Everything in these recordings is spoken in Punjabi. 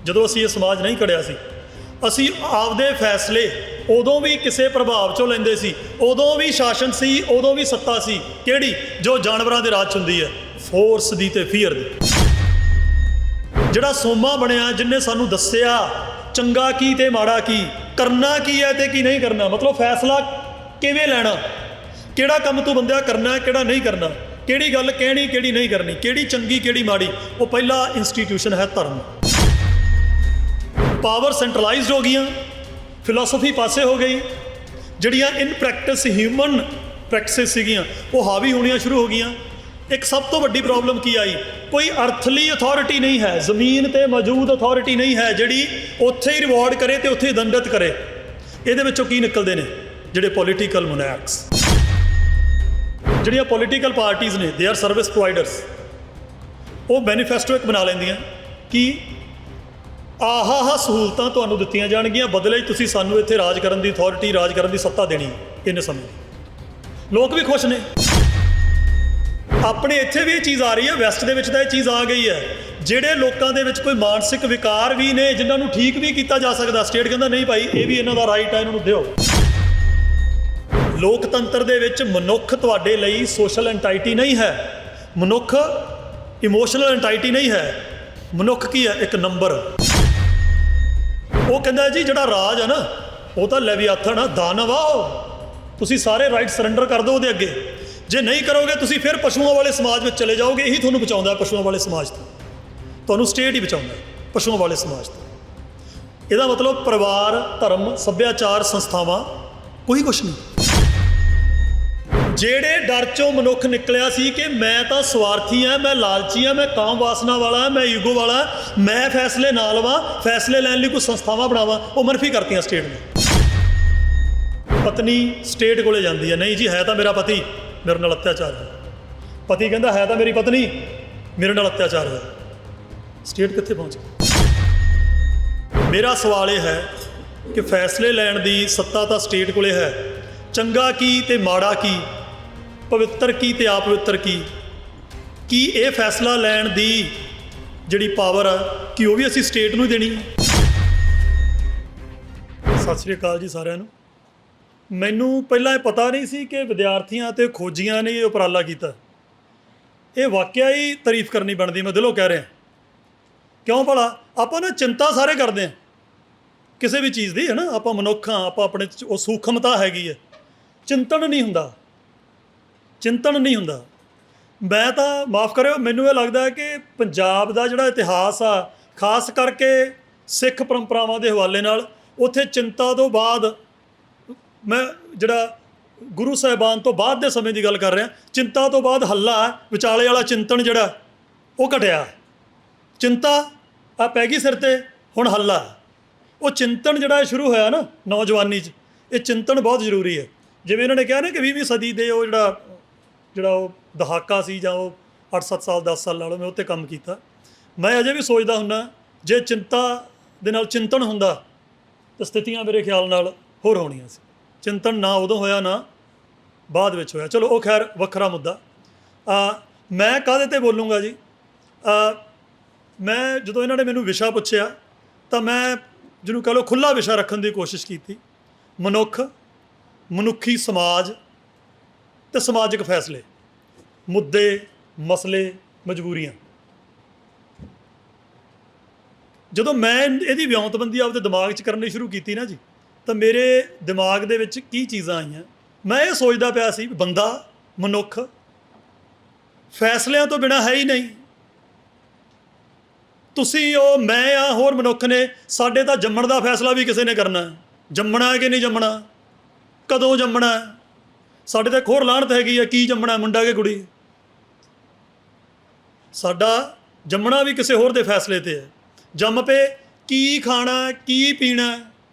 ਜਦੋਂ ਅਸੀਂ ਇਹ ਸਮਾਜ ਨਹੀਂ ਘੜਿਆ ਸੀ, ਅਸੀਂ ਆਪਦੇ ਫੈਸਲੇ ਉਦੋਂ ਵੀ ਕਿਸੇ ਪ੍ਰਭਾਵ 'ਚੋਂ ਲੈਂਦੇ ਸੀ, ਉਦੋਂ ਵੀ ਸ਼ਾਸਨ ਸੀ, ਉਦੋਂ ਵੀ ਸੱਤਾ ਸੀ। ਕਿਹੜੀ? ਜੋ ਜਾਨਵਰਾਂ ਦੇ ਰਾਜ 'ਚ ਹੁੰਦੀ ਹੈ, ਫੋਰਸ ਦੀ ਤੇ ਫੀਅਰ ਦੀ। ਜਿਹੜਾ ਸੋਮਾ ਬਣਿਆ, ਜਿਹਨੇ ਸਾਨੂੰ ਦੱਸਿਆ ਚੰਗਾ ਕੀ ਤੇ ਮਾੜਾ ਕੀ, ਕਰਨਾ ਕੀ ਹੈ ਤੇ ਕੀ ਨਹੀਂ ਕਰਨਾ, ਮਤਲਬ ਫੈਸਲਾ ਕਿਵੇਂ ਲੈਣਾ, ਕਿਹੜਾ ਕੰਮ ਤੂੰ ਬੰਦਿਆ ਕਰਨਾ, ਕਿਹੜਾ ਨਹੀਂ ਕਰਨਾ, ਕਿਹੜੀ ਗੱਲ ਕਹਿਣੀ, ਕਿਹੜੀ ਨਹੀਂ ਕਰਨੀ, ਕਿਹੜੀ ਚੰਗੀ ਕਿਹੜੀ ਮਾੜੀ, ਉਹ ਪਹਿਲਾ ਇੰਸਟੀਟਿਊਸ਼ਨ ਹੈ ਧਰਮ। ਪਾਵਰ ਸੈਂਟਰਲਾਈਜ਼ਡ ਹੋ ਗਈਆਂ, ਫਿਲਾਸਫੀ ਪਾਸੇ ਹੋ ਗਈ, ਜਿਹੜੀਆਂ ਇਨ ਪ੍ਰੈਕਟਿਸ ਹਿਊਮਨ ਪ੍ਰੈਕਟਿਸਿਸ ਸੀਗੀਆਂ ਉਹ ਹਾਵੀ ਹੋਣੀਆਂ ਸ਼ੁਰੂ ਹੋ ਗਈਆਂ। ਇੱਕ ਸਭ ਤੋਂ ਵੱਡੀ ਪ੍ਰੋਬਲਮ ਕੀ ਆਈ? ਕੋਈ ਅਰਥਲੀ ਅਥਾਰਟੀ ਨਹੀਂ ਹੈ, ਜ਼ਮੀਨ 'ਤੇ ਮੌਜੂਦ ਅਥਾਰਟੀ ਨਹੀਂ ਹੈ ਜਿਹੜੀ ਉੱਥੇ ਹੀ ਰਿਵਾਰਡ ਕਰੇ ਤੇ ਉੱਥੇ ਹੀ ਦੰਡਿਤ ਕਰੇ। ਇਹਦੇ ਵਿੱਚੋਂ ਕੀ ਨਿਕਲਦੇ ਨੇ? ਜਿਹੜੇ ਪੋਲੀਟੀਕਲ ਮੋਨੈਕਸ, ਜਿਹੜੀਆਂ ਪੋਲੀਟੀਕਲ ਪਾਰਟੀਜ਼ ਨੇ, ਦੇ ਆਰ ਸਰਵਿਸ ਪ੍ਰੋਵਾਈਡਰਸ। ਉਹ ਮੈਨੀਫੈਸਟੋ ਇੱਕ ਬਣਾ ਲੈਂਦੀਆਂ ਕਿ ਆਹ ਸਹੂਲਤਾਂ ਤੁਹਾਨੂੰ ਦਿੱਤੀਆਂ ਜਾਣਗੀਆਂ, ਬਦਲੇ 'ਚ ਤੁਸੀਂ ਸਾਨੂੰ ਇੱਥੇ ਰਾਜ ਕਰਨ ਦੀ ਅਥਾਰਟੀ, ਰਾਜ ਕਰਨ ਦੀ ਸੱਤਾ ਦੇਣੀ ਇੰਨੇ ਸਮੇਂ। ਲੋਕ ਵੀ ਖੁਸ਼ ਨੇ। ਆਪਣੇ ਇੱਥੇ ਵੀ ਇਹ ਚੀਜ਼ ਆ ਰਹੀ ਹੈ, ਵੈਸਟ ਦੇ ਵਿੱਚ ਤਾਂ ਇਹ ਚੀਜ਼ ਆ ਗਈ ਹੈ। ਜਿਹੜੇ ਲੋਕਾਂ ਦੇ ਵਿੱਚ ਕੋਈ ਮਾਨਸਿਕ ਵਿਕਾਰ ਵੀ ਨੇ, ਜਿਨ੍ਹਾਂ ਨੂੰ ਠੀਕ ਵੀ ਕੀਤਾ ਜਾ ਸਕਦਾ, ਸਟੇਟ ਕਹਿੰਦਾ ਨਹੀਂ ਭਾਈ ਇਹ ਵੀ ਇਹਨਾਂ ਦਾ ਰਾਈਟ ਹੈ, ਇਹਨਾਂ ਨੂੰ ਦਿਓ। ਲੋਕਤੰਤਰ ਦੇ ਵਿੱਚ ਮਨੁੱਖ ਤੁਹਾਡੇ ਲਈ ਸੋਸ਼ਲ ਐਂਟਾਈਟੀ ਨਹੀਂ ਹੈ, ਮਨੁੱਖ ਇਮੋਸ਼ਨਲ ਐਂਟਾਈਟੀ ਨਹੀਂ ਹੈ। ਮਨੁੱਖ ਕੀ ਹੈ? ਇੱਕ ਨੰਬਰ। ਉਹ ਕਹਿੰਦਾ ਜੀ ਜਿਹੜਾ ਰਾਜ ਹੈ ਨਾ ਉਹ ਤਾਂ ਲੈਵੀਆਥਨ ਆ, ਦਾਨਵ ਆ, ਤੁਸੀਂ ਸਾਰੇ ਰਾਈਟ ਸਰੈਂਡਰ ਕਰ ਦਿਓ ਉਹਦੇ ਅੱਗੇ। ਜੇ ਨਹੀਂ ਕਰੋਗੇ ਤੁਸੀਂ ਫਿਰ ਪਸ਼ੂਆਂ ਵਾਲੇ ਸਮਾਜ ਵਿੱਚ ਚਲੇ ਜਾਓਗੇ। ਇਹੀ ਤੁਹਾਨੂੰ ਬਚਾਉਂਦਾ ਪਸ਼ੂਆਂ ਵਾਲੇ ਸਮਾਜ ਤੋਂ, ਤੁਹਾਨੂੰ ਸਟੇਟ ਹੀ ਬਚਾਉਂਦਾ ਪਸ਼ੂਆਂ ਵਾਲੇ ਸਮਾਜ ਤੋਂ। ਇਹਦਾ ਮਤਲਬ ਪਰਿਵਾਰ, ਧਰਮ, ਸੱਭਿਆਚਾਰ, ਸੰਸਥਾਵਾਂ ਕੋਈ ਕੁਛ ਨਹੀਂ। ਜਿਹੜੇ ਡਰ 'ਚੋਂ ਮਨੁੱਖ ਨਿਕਲਿਆ ਸੀ ਕਿ ਮੈਂ ਤਾਂ ਸਵਾਰਥੀ ਹਾਂ, ਮੈਂ ਲਾਲਚੀ ਹਾਂ, ਮੈਂ ਕਾਮ ਵਾਸਨਾ ਵਾਲਾ, ਮੈਂ ਈਗੋ ਵਾਲਾ, ਮੈਂ ਫੈਸਲੇ ਨਾ ਲਵਾਂ, ਫੈਸਲੇ ਲੈਣ ਲਈ ਕੋਈ ਸੰਸਥਾਵਾਂ ਬਣਾਵਾਂ, ਉਹ ਮਨਫੀ ਕਰਤੀਆਂ ਸਟੇਟ ਨੇ। ਪਤਨੀ ਸਟੇਟ ਕੋਲੇ ਜਾਂਦੀ ਹੈ, ਨਹੀਂ ਜੀ ਹੈ ਤਾਂ ਮੇਰਾ ਪਤੀ, ਮੇਰੇ ਨਾਲ ਅਤਿਆਚਾਰ ਹੈ। ਪਤੀ ਕਹਿੰਦਾ ਹੈ ਤਾਂ ਮੇਰੀ ਪਤਨੀ, ਮੇਰੇ ਨਾਲ ਅਤਿਆਚਾਰ ਹੈ। ਸਟੇਟ ਕਿੱਥੇ ਪਹੁੰਚ ਗਈ? ਮੇਰਾ ਸਵਾਲ ਇਹ ਹੈ ਕਿ ਫੈਸਲੇ ਲੈਣ ਦੀ ਸੱਤਾ ਤਾਂ ਸਟੇਟ ਕੋਲੇ ਹੈ। ਚੰਗਾ ਕੀ ਤੇ ਮਾੜਾ ਕੀ, ਪਵਿੱਤਰ ਕੀ ਤੇ ਆਪਵਿੱਤਰ ਕੀ ਇਹ ਫੈਸਲਾ ਲੈਣ ਦੀ ਜਿਹੜੀ ਪਾਵਰ ਆ ਕਿ ਉਹ ਵੀ ਅਸੀਂ ਸਟੇਟ ਨੂੰ ਹੀ ਦੇਣੀ ਹੈ? ਸਤਿ ਸ਼੍ਰੀ ਅਕਾਲ ਜੀ ਸਾਰਿਆਂ ਨੂੰ। ਮੈਨੂੰ ਪਹਿਲਾਂ ਇਹ ਪਤਾ ਨਹੀਂ ਸੀ ਕਿ ਵਿਦਿਆਰਥੀਆਂ ਤੇ ਖੋਜੀਆਂ ਨੇ ਇਹ ਉਪਰਾਲਾ ਕੀਤਾ। ਇਹ ਵਾਕਿਆ ਹੀ ਤਾਰੀਫ ਕਰਨੀ ਬਣਦੀ, ਮੈਂ ਦਿਲੋਂ ਕਹਿ ਰਿਹਾ। ਕਿਉਂ ਭਲਾ? ਆਪਾਂ ਨਾ ਚਿੰਤਾ ਸਾਰੇ ਕਰਦੇ ਹਾਂ ਕਿਸੇ ਵੀ ਚੀਜ਼ ਦੀ, ਹੈ ਨਾ। ਆਪਾਂ ਮਨੁੱਖ ਹਾਂ, ਆਪਾਂ ਆਪਣੇ ਉਹ ਸੂਖਮਤਾ ਹੈਗੀ ਹੈ। ਚਿੰਤਨ ਨਹੀਂ ਹੁੰਦਾ, ਚਿੰਤਨ ਨਹੀਂ ਹੁੰਦਾ। ਮੈਂ ਤਾਂ ਮਾਫ਼ ਕਰਿਓ, ਮੈਨੂੰ ਇਹ ਲੱਗਦਾ ਕਿ ਪੰਜਾਬ ਦਾ ਜਿਹੜਾ ਇਤਿਹਾਸ ਆ, ਖਾਸ ਕਰਕੇ ਸਿੱਖ ਪਰੰਪਰਾਵਾਂ ਦੇ ਹਵਾਲੇ ਨਾਲ, ਉੱਥੇ ਚਿੰਤਾ ਤੋਂ ਬਾਅਦ, ਮੈਂ ਜਿਹੜਾ ਗੁਰੂ ਸਾਹਿਬਾਨ ਤੋਂ ਬਾਅਦ ਦੇ ਸਮੇਂ ਦੀ ਗੱਲ ਕਰ ਰਿਹਾ, ਚਿੰਤਾ ਤੋਂ ਬਾਅਦ ਹੱਲਾ, ਵਿਚਾਲੇ ਵਾਲਾ ਚਿੰਤਨ ਜਿਹੜਾ ਉਹ ਘਟਿਆ। ਚਿੰਤਾ ਆ ਪੈ ਗਈ ਸਿਰ 'ਤੇ, ਹੁਣ ਹੱਲਾ। ਉਹ ਚਿੰਤਨ ਜਿਹੜਾ ਸ਼ੁਰੂ ਹੋਇਆ ਨਾ ਨੌਜਵਾਨੀ 'ਚ, ਇਹ ਚਿੰਤਨ ਬਹੁਤ ਜ਼ਰੂਰੀ ਹੈ। ਜਿਵੇਂ ਇਹਨਾਂ ਨੇ ਕਿਹਾ ਨਾ ਕਿ 20ਵੀਂ ਸਦੀ ਦੇ ਉਹ ਜਿਹੜਾ ਉਹ ਦਹਾਕਾ ਸੀ, ਜਾਂ ਉਹ 8-7 ਸਾਲ 10 ਸਾਲ ਲਾ ਲਓ, ਮੈਂ ਉੱਤੇ ਕੰਮ ਕੀਤਾ। ਮੈਂ ਅਜੇ ਵੀ ਸੋਚਦਾ ਹੁੰਦਾ, ਜੇ ਚਿੰਤਾ ਦੇ ਨਾਲ ਚਿੰਤਨ ਹੁੰਦਾ ਤਾਂ ਸਥਿਤੀਆਂ ਮੇਰੇ ਖਿਆਲ ਨਾਲ ਹੋਰ ਹੋਣੀਆਂ ਸੀ। ਚਿੰਤਨ ਨਾ ਉਦੋਂ ਹੋਇਆ ਨਾ ਬਾਅਦ ਵਿੱਚ ਹੋਇਆ। ਚਲੋ ਉਹ ਖੈਰ ਵੱਖਰਾ ਮੁੱਦਾ। ਮੈਂ ਕਾਹਦੇ 'ਤੇ ਬੋਲੂੰਗਾ ਜੀ? ਮੈਂ ਜਦੋਂ ਇਹਨਾਂ ਨੇ ਮੈਨੂੰ ਵਿਸ਼ਾ ਪੁੱਛਿਆ ਤਾਂ ਮੈਂ ਜਿਹਨੂੰ ਕਹ ਲਓ ਖੁੱਲ੍ਹਾ ਵਿਸ਼ਾ ਰੱਖਣ ਦੀ ਕੋਸ਼ਿਸ਼ ਕੀਤੀ। ਮਨੁੱਖ, ਮਨੁੱਖੀ ਸਮਾਜ ਅਤੇ ਸਮਾਜਿਕ ਫੈਸਲੇ, ਮੁੱਦੇ, ਮਸਲੇ, ਮਜਬੂਰੀਆਂ। ਜਦੋਂ ਮੈਂ ਇਹਦੀ ਵਿਉਂਤਬੰਦੀ ਆਪਦੇ ਦਿਮਾਗ 'ਚ ਕਰਨੀ ਸ਼ੁਰੂ ਕੀਤੀ ਨਾ ਜੀ, ਤਾਂ ਮੇਰੇ ਦਿਮਾਗ ਦੇ ਵਿੱਚ ਕੀ ਚੀਜ਼ਾਂ ਆਈਆਂ। ਮੈਂ ਇਹ ਸੋਚਦਾ ਪਿਆ ਸੀ, ਬੰਦਾ, ਮਨੁੱਖ ਫੈਸਲਿਆਂ ਤੋਂ ਬਿਨਾਂ ਹੈ ਹੀ ਨਹੀਂ। ਤੁਸੀਂ ਉਹ, ਮੈਂ ਆ, ਹੋਰ ਮਨੁੱਖ ਨੇ। ਸਾਡੇ ਤਾਂ ਜੰਮਣ ਦਾ ਫੈਸਲਾ ਵੀ ਕਿਸੇ ਨੇ ਕਰਨਾ। ਜੰਮਣਾ ਕਿ ਨਹੀਂ ਜੰਮਣਾ, ਕਦੋਂ ਜੰਮਣਾ, ਸਾਡੇ ਤਾਂ ਇੱਕ ਹੋਰ ਲਾਹਨਤ ਹੈਗੀ ਆ, ਕੀ ਜੰਮਣਾ, ਮੁੰਡਾ ਕਿ ਕੁੜੀ। ਸਾਡਾ ਜੰਮਣਾ ਵੀ ਕਿਸੇ ਹੋਰ ਦੇ ਫੈਸਲੇ 'ਤੇ ਹੈ। ਜੰਮ ਪਏ, ਕੀ ਖਾਣਾ, ਕੀ ਪੀਣਾ,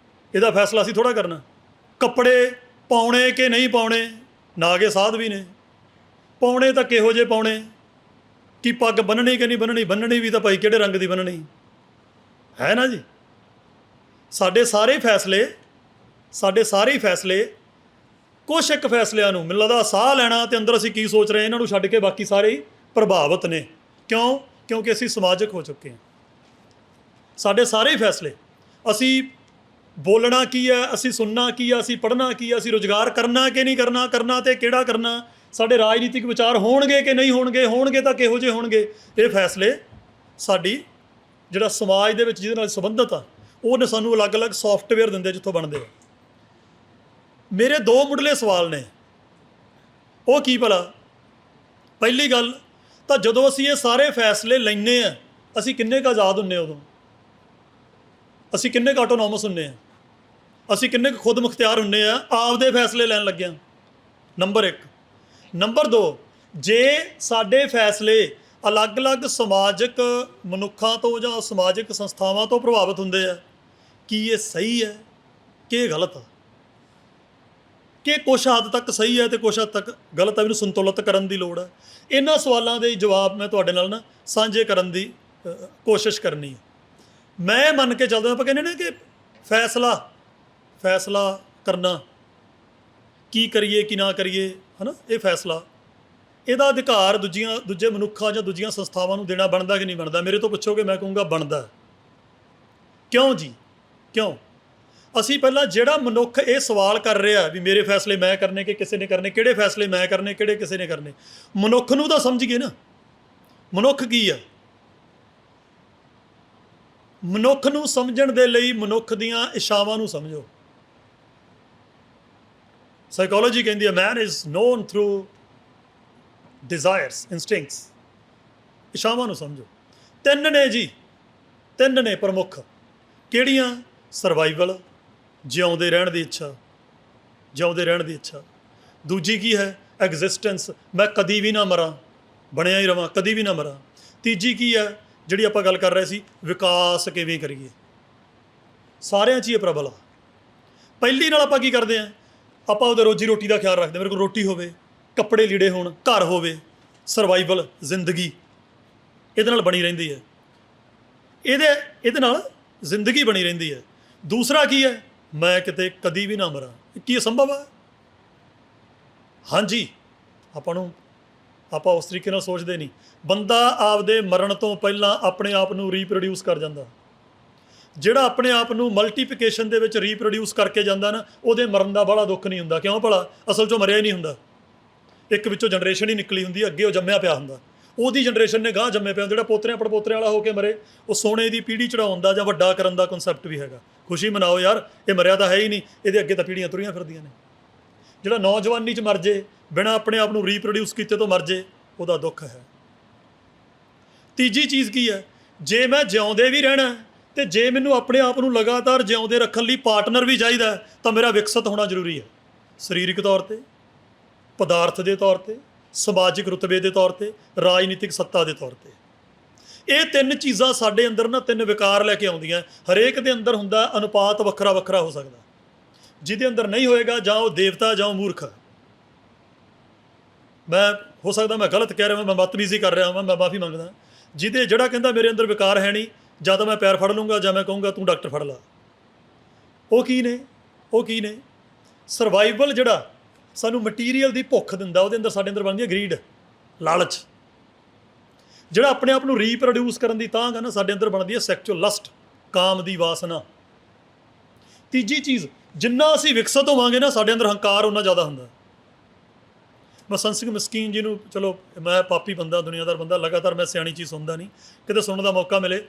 ਇਹਦਾ ਫੈਸਲਾ ਅਸੀਂ ਥੋੜ੍ਹਾ ਕਰਨਾ। ਕੱਪੜੇ ਪਾਉਣੇ ਕਿ ਨਹੀਂ ਪਾਉਣੇ, ਨਾਗੇ ਸਾਧ ਵੀ ਨੇ। ਪਾਉਣੇ ਤਾਂ ਕਿਹੋ ਜਿਹੇ ਪਾਉਣੇ, ਕੀ ਪੱਗ ਬੰਨਣੀ ਕਿ ਨਹੀਂ ਬੰਨਣੀ, ਬੰਨਣੀ ਵੀ ਤਾਂ ਭਾਈ ਕਿਹੜੇ ਰੰਗ ਦੀ ਬੰਨਣੀ ਹੈ ਨਾ ਜੀ। ਸਾਡੇ ਸਾਰੇ ਫੈਸਲੇ ਕੁਛ ਇੱਕ ਫੈਸਲਿਆਂ ਨੂੰ, ਮੈਨੂੰ ਲੱਗਦਾ ਸਾਹ ਲੈਣਾ ਅਤੇ ਅੰਦਰ ਅਸੀਂ ਕੀ ਸੋਚ ਰਹੇ, ਇਹਨਾਂ ਨੂੰ ਛੱਡ ਕੇ ਬਾਕੀ ਸਾਰੇ ਹੀ ਪ੍ਰਭਾਵਿਤ ਨੇ। ਕਿਉਂ? ਕਿਉਂਕਿ ਅਸੀਂ ਸਮਾਜਿਕ ਹੋ ਚੁੱਕੇ ਹਾਂ। ਸਾਡੇ ਸਾਰੇ ਹੀ ਫੈਸਲੇ, ਅਸੀਂ ਬੋਲਣਾ ਕੀ ਹੈ, ਅਸੀਂ ਸੁਣਨਾ ਕੀ ਹੈ, ਅਸੀਂ ਪੜ੍ਹਨਾ ਕੀ ਹੈ, ਅਸੀਂ ਰੁਜ਼ਗਾਰ ਕਰਨਾ ਕਿ ਨਹੀਂ ਕਰਨਾ, ਕਰਨਾ ਤੇ ਕਿਹੜਾ ਕਰਨਾ, ਸਾਡੇ ਰਾਜਨੀਤਿਕ ਵਿਚਾਰ ਹੋਣਗੇ ਕਿ ਨਹੀਂ ਹੋਣਗੇ, ਹੋਣਗੇ ਤਾਂ ਕਿਹੋ ਜਿਹੇ ਹੋਣਗੇ, ਇਹ ਫੈਸਲੇ ਸਾਡੀ ਜਿਹੜਾ ਸਮਾਜ ਦੇ ਵਿੱਚ ਜਿਹਦੇ ਨਾਲ ਸੰਬੰਧਿਤ ਆ ਉਹਨੇ ਸਾਨੂੰ ਅਲੱਗ-ਅਲੱਗ ਸੌਫਟਵੇਅਰ ਦਿੰਦੇ ਜਿੱਥੋਂ ਬਣਦੇ ਆ। ਮੇਰੇ ਦੋ ਮੁੱਢਲੇ ਸਵਾਲ ਨੇ, ਉਹ ਕੀ ਭਲਾ? ਪਹਿਲੀ ਗੱਲ ਤਾਂ ਜਦੋਂ ਅਸੀਂ ਇਹ ਸਾਰੇ ਫੈਸਲੇ ਲੈਂਦੇ ਹਾਂ, ਅਸੀਂ ਕਿੰਨੇ ਕੁ ਆਜ਼ਾਦ ਹੁੰਦੇ ਉਦੋਂ? ਅਸੀਂ ਕਿੰਨੇ ਕੁ ਆਟੋਨੋਮਸ ਹੁੰਦੇ ਹਾਂ? ਅਸੀਂ ਕਿੰਨੇ ਕੁ ਖੁਦ ਮੁਖਤਿਆਰ ਹੁੰਦੇ ਆ ਆਪਦੇ ਫੈਸਲੇ ਲੈਣ ਲੱਗਿਆਂ? ਨੰਬਰ 1। ਨੰਬਰ 2, ਜੇ ਸਾਡੇ ਫੈਸਲੇ ਅਲੱਗ-ਅਲੱਗ ਸਮਾਜਿਕ ਮਨੁੱਖਾਂ ਤੋਂ ਜਾਂ ਸਮਾਜਿਕ ਸੰਸਥਾਵਾਂ ਤੋਂ ਪ੍ਰਭਾਵਿਤ ਹੁੰਦੇ ਆ, ਕੀ ਇਹ ਸਹੀ ਹੈ ਕਿ ਇਹ ਗਲਤ ਆ? ਕਿ ਕੁਛ ਹੱਦ ਤੱਕ ਸਹੀ ਹੈ ਅਤੇ ਕੁਛ ਹੱਦ ਤੱਕ ਗਲਤ ਹੈ? ਮੈਨੂੰ ਸੰਤੁਲਿਤ ਕਰਨ ਦੀ ਲੋੜ ਹੈ। ਇਹਨਾਂ ਸਵਾਲਾਂ ਦੇ ਜਵਾਬ ਮੈਂ ਤੁਹਾਡੇ ਨਾਲ ਨਾ ਸਾਂਝੇ ਕਰਨ ਦੀ ਕੋਸ਼ਿਸ਼ ਕਰਨੀ ਹੈ। ਮੈਂ ਮੰਨ ਕੇ ਚੱਲਦਾ, ਆਪਾਂ ਕਹਿੰਦੇ ਨੇ ਕਿ ਫੈਸਲਾ ਕਰਨਾ, ਕੀ ਕਰੀਏ ਕੀ ਨਾ ਕਰੀਏ, ਹੈ ਨਾ, ਇਹ ਫੈਸਲਾ, ਇਹਦਾ ਅਧਿਕਾਰ ਦੂਜੇ ਮਨੁੱਖਾਂ ਜਾਂ ਦੂਜੀਆਂ ਸੰਸਥਾਵਾਂ ਨੂੰ ਦੇਣਾ ਬਣਦਾ ਕਿ ਨਹੀਂ ਬਣਦਾ? ਮੇਰੇ ਤੋਂ ਪੁੱਛੋਗੇ ਮੈਂ ਕਹੂੰਗਾ ਬਣਦਾ। ਕਿਉਂ ਜੀ? ਕਿਉਂ? ਅਸੀਂ ਪਹਿਲਾਂ ਜਿਹੜਾ ਮਨੁੱਖ ਇਹ ਸਵਾਲ ਕਰ ਰਿਹਾ ਵੀ ਮੇਰੇ ਫੈਸਲੇ ਮੈਂ ਕਰਨੇ ਕਿ ਕਿਸੇ ਨੇ ਕਰਨੇ, ਕਿਹੜੇ ਫੈਸਲੇ ਮੈਂ ਕਰਨੇ ਕਿਹੜੇ ਕਿਸੇ ਨੇ ਕਰਨੇ, ਮਨੁੱਖ ਨੂੰ ਤਾਂ ਸਮਝੀਏ ਨਾ। ਮਨੁੱਖ ਕੀ ਆ? ਮਨੁੱਖ ਨੂੰ ਸਮਝਣ ਦੇ ਲਈ ਮਨੁੱਖ ਦੀਆਂ ਇੱਛਾਵਾਂ ਨੂੰ ਸਮਝੋ। ਸਾਈਕੋਲੋਜੀ ਕਹਿੰਦੀ ਹੈ man is known through desires, instincts. ਇੱਛਾਵਾਂ ਨੂੰ ਸਮਝੋ। ਤਿੰਨ ਨੇ ਜੀ, ਤਿੰਨ ਨੇ ਪ੍ਰਮੁੱਖ। ਕਿਹੜੀਆਂ? ਸਰਵਾਈਵਲ, ਜਿਉਂਦੇ ਰਹਿਣ ਦੀ ਇੱਛਾ, ਜਿਉਂਦੇ ਰਹਿਣ ਦੀ ਇੱਛਾ। ਦੂਜੀ ਕੀ ਹੈ? ਐਗਜ਼ਿਸਟੈਂਸ, ਮੈਂ ਕਦੀ ਵੀ ਨਾ ਮਰਾਂ, ਬਣਿਆ ਹੀ ਰਵਾਂ, ਕਦੀ ਵੀ ਨਾ ਮਰਾਂ। ਤੀਜੀ ਕੀ ਹੈ ਜਿਹੜੀ ਆਪਾਂ ਗੱਲ ਕਰ ਰਹੇ ਸੀ? ਵਿਕਾਸ ਕਿਵੇਂ ਕਰੀਏ। ਸਾਰਿਆਂ 'ਚ ਹੀ ਇਹ ਪ੍ਰਬਲ ਆ। ਪਹਿਲੀ ਨਾਲ ਆਪਾਂ ਕੀ ਕਰਦੇ ਹਾਂ? ਆਪਾਂ ਉਹਦੇ ਰੋਜੀ ਰੋਟੀ ਦਾ ਖਿਆਲ ਰੱਖਦੇ, ਮੇਰੇ ਕੋਲ ਰੋਟੀ ਹੋਵੇ, ਕੱਪੜੇ ਲੀੜੇ ਹੋਣ, ਘਰ ਹੋਵੇ। ਸਰਵਾਈਵਲ, ਜ਼ਿੰਦਗੀ ਇਹਦੇ ਨਾਲ ਬਣੀ ਰਹਿੰਦੀ ਹੈ, ਇਹਦੇ ਨਾਲ ਜ਼ਿੰਦਗੀ ਬਣੀ ਰਹਿੰਦੀ ਹੈ। ਦੂਸਰਾ ਕੀ ਹੈ? ਮੈਂ ਕਿਤੇ ਕਦੀ ਵੀ ਨਾ ਮਰਾਂ। ਕੀ ਇਹ ਸੰਭਵ ਹੈ? ਹਾਂਜੀ। ਆਪਾਂ ਉਸ ਤਰੀਕੇ ਨਾਲ ਸੋਚਦੇ ਨਹੀਂ। ਬੰਦਾ ਆਪਦੇ ਮਰਨ ਤੋਂ ਪਹਿਲਾਂ ਆਪਣੇ ਆਪ ਨੂੰ ਰੀਪਰੋਡਿਊਸ ਕਰ ਜਾਂਦਾ। ਜਿਹੜਾ ਆਪਣੇ ਆਪ ਨੂੰ ਮਲਟੀਪਲੀਕੇਸ਼ਨ ਦੇ ਵਿੱਚ ਰੀਪਰੋਡਿਊਸ ਕਰਕੇ ਜਾਂਦਾ ਨਾ, ਉਹਦੇ ਮਰਨ ਦਾ ਬੜਾ ਦੁੱਖ ਨਹੀਂ ਹੁੰਦਾ। ਕਿਉਂ ਭਲਾ? ਅਸਲ 'ਚੋਂ ਮਰਿਆ ਹੀ ਨਹੀਂ ਹੁੰਦਾ। ਇੱਕ ਵਿੱਚੋਂ ਜਨਰੇਸ਼ਨ ਹੀ ਨਿਕਲੀ ਹੁੰਦੀ, ਅੱਗੇ ਉਹ ਜੰਮਿਆ ਪਿਆ ਹੁੰਦਾ, ਉਹਦੀ ਜਨਰੇਸ਼ਨ ਨੇ ਗਾਂਹ ਜੰਮੇ ਪਿਆ। ਜਿਹੜਾ ਪੋਤਰਿਆਂ ਪੜਪੋਤਰਿਆਂ ਵਾਲਾ ਹੋ ਕੇ ਮਰੇ, ਉਹ ਸੋਨੇ ਦੀ ਪੀੜ੍ਹੀ ਚੜਾਉਣ ਦਾ ਜਾਂ ਵੱਡਾ ਕਰਨ ਦਾ ਕਨਸੈਪਟ ਵੀ ਹੈਗਾ। ਖੁਸ਼ੀ ਮਨਾਓ ਯਾਰ, ਇਹ ਮਰਿਆ ਤਾਂ ਹੈ ਹੀ ਨਹੀਂ, ਇਹਦੇ ਅੱਗੇ ਤਾਂ ਪੀੜ੍ਹੀਆਂ ਤੁਰੀਆਂ ਫਿਰਦੀਆਂ ਨੇ। ਜਿਹੜਾ ਨੌਜਵਾਨੀ 'ਚ ਮਰ ਜੇ, ਬਿਨਾਂ ਆਪਣੇ ਆਪ ਨੂੰ ਰੀਪਰੋਡਿਊਸ ਕੀਤੇ ਤੋਂ ਮਰ ਜੇ, ਉਹਦਾ ਦੁੱਖ ਹੈ। ਤੀਜੀ ਚੀਜ਼ ਕੀ ਹੈ? ਜੇ ਮੈਂ ਜਿਉਂਦੇ ਵੀ ਰਹਿਣਾ ਅਤੇ ਜੇ ਮੈਨੂੰ ਆਪਣੇ ਆਪ ਨੂੰ ਲਗਾਤਾਰ ਜਿਉਂਦੇ ਰੱਖਣ ਲਈ ਪਾਰਟਨਰ ਵੀ ਚਾਹੀਦਾ, ਤਾਂ ਮੇਰਾ ਵਿਕਸਿਤ ਹੋਣਾ ਜ਼ਰੂਰੀ ਹੈ। ਸਰੀਰਕ ਤੌਰ 'ਤੇ, ਪਦਾਰਥ ਦੇ ਤੌਰ 'ਤੇ, ਸਮਾਜਿਕ ਰੁਤਬੇ ਦੇ ਤੌਰ 'ਤੇ, ਰਾਜਨੀਤਿਕ ਸੱਤਾ ਦੇ ਤੌਰ 'ਤੇ। ਇਹ ਤਿੰਨ ਚੀਜ਼ਾਂ ਸਾਡੇ ਅੰਦਰ ਨਾ ਤਿੰਨ ਵਿਕਾਰ ਲੈ ਕੇ ਆਉਂਦੀਆਂ। ਹਰੇਕ ਦੇ ਅੰਦਰ ਹੁੰਦਾ, ਅਨੁਪਾਤ ਵੱਖਰਾ ਵੱਖਰਾ ਹੋ ਸਕਦਾ। ਜਿਹਦੇ ਅੰਦਰ ਨਹੀਂ ਹੋਏਗਾ, ਜਾਂ ਉਹ ਦੇਵਤਾ ਜਾਂ ਉਹ ਮੂਰਖ। ਮੈਂ ਹੋ ਸਕਦਾ ਮੈਂ ਗਲਤ ਕਹਿ ਰਿਹਾ, ਮੈਂ ਬਦਤਮੀਜ਼ੀ ਕਰ ਰਿਹਾ ਹਾਂ, ਮੈਂ ਮਾਫੀ ਮੰਗਦਾ। ਜਿਹੜਾ ਕਹਿੰਦਾ ਮੇਰੇ ਅੰਦਰ ਵਿਕਾਰ ਹੈ ਨਹੀਂ, ਜਾਂ ਤਾਂ ਮੈਂ ਪੈਰ ਫੜ ਲੂੰਗਾ ਜਾਂ ਮੈਂ ਕਹੂੰਗਾ ਤੂੰ ਡਾਕਟਰ ਫੜ ਲਾ। ਉਹ ਕੀ ਨੇ? ਉਹ ਕੀ ਨੇ? ਸਰਵਾਈਵਲ ਜਿਹੜਾ ਸਾਨੂੰ ਮਟੀਰੀਅਲ ਦੀ ਭੁੱਖ ਦਿੰਦਾ, ਉਹਦੇ ਅੰਦਰ ਸਾਡੇ ਅੰਦਰ ਬਣਦੀ ਹੈ ਗਰੀਡ, ਲਾਲਚ। ਜਿਹੜਾ ਆਪਣੇ ਆਪ ਨੂੰ ਰੀਪਰੋਡਿਊਸ ਕਰਨ ਦੀ ਤਾਂਘ ਹੈ ਨਾ, ਸਾਡੇ ਅੰਦਰ ਬਣਦੀ ਹੈ ਸੈਕਚੁਅਲ ਲਸਟ, ਕਾਮ ਦੀ ਵਾਸਨਾ। ਤੀਜੀ ਚੀਜ਼, ਜਿੰਨਾ ਅਸੀਂ ਵਿਕਸਿਤ ਹੋਵਾਂਗੇ ਨਾ, ਸਾਡੇ ਅੰਦਰ ਹੰਕਾਰ ਉਨਾ ਜ਼ਿਆਦਾ ਹੁੰਦਾ। ਮੈਂ ਸੰਸਿਕ ਮਸਕੀਨ ਜੀ ਨੂੰ, ਚਲੋ ਮੈਂ ਪਾਪੀ ਬੰਦਾ, ਦੁਨੀਆਦਾਰ ਬੰਦਾ, ਲਗਾਤਾਰ ਮੈਂ ਸਿਆਣੀ ਚੀਜ਼ ਸੁਣਦਾ ਨਹੀਂ, ਕਿਤੇ ਸੁਣਨ ਦਾ ਮੌਕਾ ਮਿਲੇ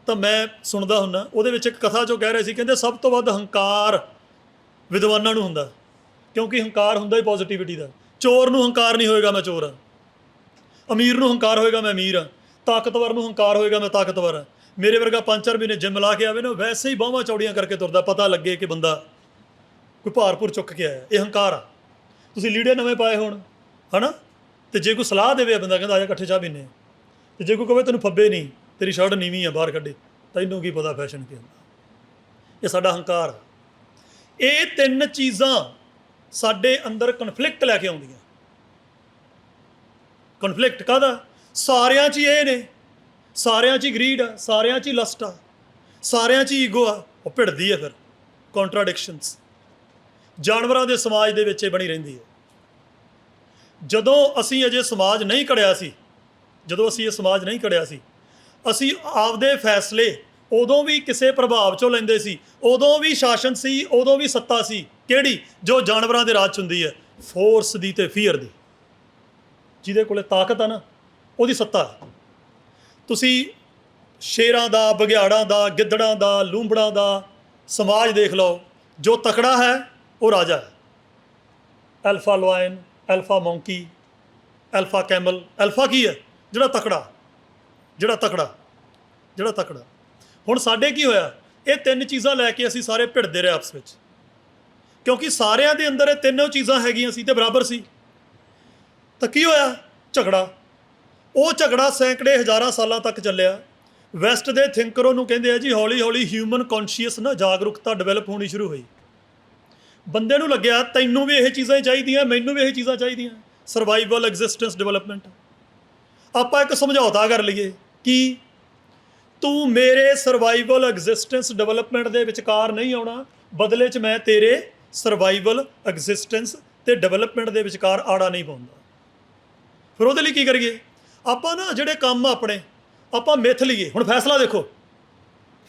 ਤਾਂ ਮੈਂ ਸੁਣਦਾ ਹੁੰਦਾ। ਉਹਦੇ ਵਿੱਚ ਇੱਕ ਕਥਾ 'ਚੋਂ ਕਹਿ ਰਹੇ ਸੀ, ਕਹਿੰਦੇ ਸਭ ਤੋਂ ਵੱਧ ਹੰਕਾਰ ਵਿਦਵਾਨਾਂ ਨੂੰ ਹੁੰਦਾ, ਕਿਉਂਕਿ ਹੰਕਾਰ ਹੁੰਦਾ ਹੀ ਪੋਜ਼ੀਟਿਵਿਟੀ ਦਾ। ਚੋਰ ਨੂੰ ਹੰਕਾਰ ਨਹੀਂ ਹੋਏਗਾ ਮੈਂ ਚੋਰ ਹਾਂ, ਅਮੀਰ ਨੂੰ ਹੰਕਾਰ ਹੋਏਗਾ ਮੈਂ ਅਮੀਰ ਹਾਂ, ਤਾਕਤਵਰ ਨੂੰ ਹੰਕਾਰ ਹੋਏਗਾ ਮੈਂ ਤਾਕਤਵਰ ਹਾਂ। ਮੇਰੇ ਵਰਗਾ 5-4 ਮਹੀਨੇ ਜਿੰਮ ਲਾ ਕੇ ਆਵੇ ਨਾ, ਵੈਸੇ ਹੀ ਬਾਹਾਂ ਚੌੜੀਆਂ ਕਰਕੇ ਤੁਰਦਾ, ਪਤਾ ਲੱਗੇ ਕਿ ਬੰਦਾ ਕੋਈ ਭਾਰਪੁਰ ਚੁੱਕ ਕੇ ਆਇਆ। ਇਹ ਹੰਕਾਰ ਆ। ਤੁਸੀਂ ਲੀੜੇ ਨਵੇਂ ਪਾਏ ਹੋਣ, ਹੈ ਨਾ, ਅਤੇ ਜੇ ਕੋਈ ਸਲਾਹ ਦੇਵੇ, ਬੰਦਾ ਕਹਿੰਦਾ ਆ ਜਾ ਇਕੱਠੇ ਚਾਹ ਪੀਂਦੇ, ਅਤੇ ਜੇ ਕੋਈ ਕਹੇ ਤੈਨੂੰ ਫੱਬੇ ਨਹੀਂ, ਤੇਰੀ ਸ਼ਰਟ ਨੀਵੀਂ ਆ, ਬਾਹਰ ਕੱਢੇ, ਤੈਨੂੰ ਕੀ ਪਤਾ ਫੈਸ਼ਨ ਕੀ ਹੁੰਦਾ। ਇਹ ਸਾਡਾ ਹੰਕਾਰ ਆ। ਇਹ ਤਿੰਨ ਚੀਜ਼ਾਂ ਸਾਡੇ ਅੰਦਰ ਕਨਫਲਿਕਟ ਲੈ ਕੇ ਆਉਂਦੀਆਂ। ਕਨਫਲਿਕਟ ਕਾਹਦਾ? ਸਾਰਿਆਂ 'ਚ ਹੀ ਇਹ ਨੇ, ਸਾਰਿਆਂ 'ਚ ਹੀ ਗਰੀਡ ਆ, ਸਾਰਿਆਂ 'ਚ ਹੀ ਲਸਟ ਆ, ਸਾਰਿਆਂ 'ਚ ਹੀ ਈਗੋ ਆ। ਉਹ ਭਿੜਦੀ ਹੈ ਫਿਰ, ਕੰਟਰਾਡਿਕਸ਼ਨਸ। ਜਾਨਵਰਾਂ ਦੇ ਸਮਾਜ ਦੇ ਵਿੱਚ ਇਹ ਬਣੀ ਰਹਿੰਦੀ ਹੈ। ਜਦੋਂ ਅਸੀਂ ਅਜੇ ਸਮਾਜ ਨਹੀਂ ਘੜਿਆ ਸੀ, ਜਦੋਂ ਅਸੀਂ ਇਹ ਸਮਾਜ ਨਹੀਂ ਘੜਿਆ ਸੀ, ਅਸੀਂ ਆਪਦੇ ਫੈਸਲੇ ਉਦੋਂ ਵੀ ਕਿਸੇ ਪ੍ਰਭਾਵ 'ਚੋਂ ਲੈਂਦੇ ਸੀ, ਉਦੋਂ ਵੀ ਸ਼ਾਸਨ ਸੀ, ਉਦੋਂ ਵੀ ਸੱਤਾ ਸੀ। ਕਿਹੜੀ? ਜੋ ਜਾਨਵਰਾਂ ਦੇ ਰਾਜ 'ਚ ਹੁੰਦੀ ਹੈ, ਫੋਰਸ ਦੀ ਤੇ ਫੀਅਰ ਦੀ। ਜਿਹਦੇ ਕੋਲੇ ਤਾਕਤ ਆ ਨਾ, ਉਹਦੀ ਸੱਤਾ ਹੈ। ਤੁਸੀਂ ਸ਼ੇਰਾਂ ਦਾ, ਬਘਿਆੜਾਂ ਦਾ, ਗਿੱਦੜਾਂ ਦਾ, ਲੂੰਬੜਾਂ ਦਾ ਸਮਾਜ ਦੇਖ ਲਓ। ਜੋ ਤਕੜਾ ਹੈ ਉਹ ਰਾਜਾ ਹੈ। Alpha lion, alpha monkey, alpha camel. Alpha ਕੀ ਹੈ? ਜਿਹੜਾ ਤਕੜਾ, ਜਿਹੜਾ ਤਕੜਾ, ਜਿਹੜਾ ਤਕੜਾ। ਹੁਣ ਸਾਡੇ ਕੀ ਹੋਇਆ? ਇਹ ਤਿੰਨ ਚੀਜ਼ਾਂ ਲੈ ਕੇ ਅਸੀਂ ਸਾਰੇ ਭਿੜਦੇ ਰਹੇ ਆਪਸ ਵਿੱਚ, ਕਿਉਂਕਿ ਸਾਰਿਆਂ ਦੇ ਅੰਦਰ ਇਹ ਤਿੰਨੋਂ ਚੀਜ਼ਾਂ ਹੈਗੀਆਂ ਸੀ ਤੇ ਬਰਾਬਰ ਸੀ। ਤਾਂ ਕੀ ਹੋਇਆ? ਝਗੜਾ। ਉਹ ਝਗੜਾ ਸੈਂਕੜੇ ਹਜ਼ਾਰਾਂ ਸਾਲਾਂ ਤੱਕ ਚੱਲਿਆ। ਵੈਸਟ ਦੇ ਥਿੰਕਰ ਉਹਨੂੰ ਕਹਿੰਦੇ ਆ ਜੀ, ਹੌਲੀ ਹੌਲੀ ਹਿਊਮਨ ਕੌਨਸ਼ੀਅਸ ਨਾ, ਜਾਗਰੂਕਤਾ ਡਿਵੈਲਪ ਹੋਣੀ ਸ਼ੁਰੂ ਹੋਈ। ਬੰਦੇ ਨੂੰ ਲੱਗਿਆ ਤੈਨੂੰ ਵੀ ਇਹ ਚੀਜ਼ਾਂ ਹੀ ਚਾਹੀਦੀਆਂ, ਮੈਨੂੰ ਵੀ ਇਹ ਚੀਜ਼ਾਂ ਚਾਹੀਦੀਆਂ। Survival, existence, development. ਆਪਾਂ ਇੱਕ ਸਮਝੌਤਾ ਕਰ ਲਈਏ ਕਿ ਤੂੰ ਮੇਰੇ ਸਰਵਾਈਵਲ, ਐਗਜ਼ਿਸਟੈਂਸ, ਡਿਵੈਲਪਮੈਂਟ ਦੇ ਵਿਚਕਾਰ ਨਹੀਂ ਆਉਣਾ, ਬਦਲੇ 'ਚ ਮੈਂ ਤੇਰੇ ਸਰਵਾਈਵਲ, ਐਗਜ਼ਿਸਟੈਂਸ ਤੇ ਡਿਵੈਲਪਮੈਂਟ ਦੇ ਵਿਚਕਾਰ ਆੜਾ ਨਹੀਂ ਪਾਉਂਦਾ। ਫਿਰ ਉਹਦੇ ਲਈ ਕੀ ਕਰੀਏ? ਆਪਾਂ ਨਾ ਜਿਹੜੇ ਕੰਮ ਆਪਣੇ ਆਪਾਂ ਮਿੱਥ ਲਈਏ। ਹੁਣ ਫੈਸਲਾ ਦੇਖੋ,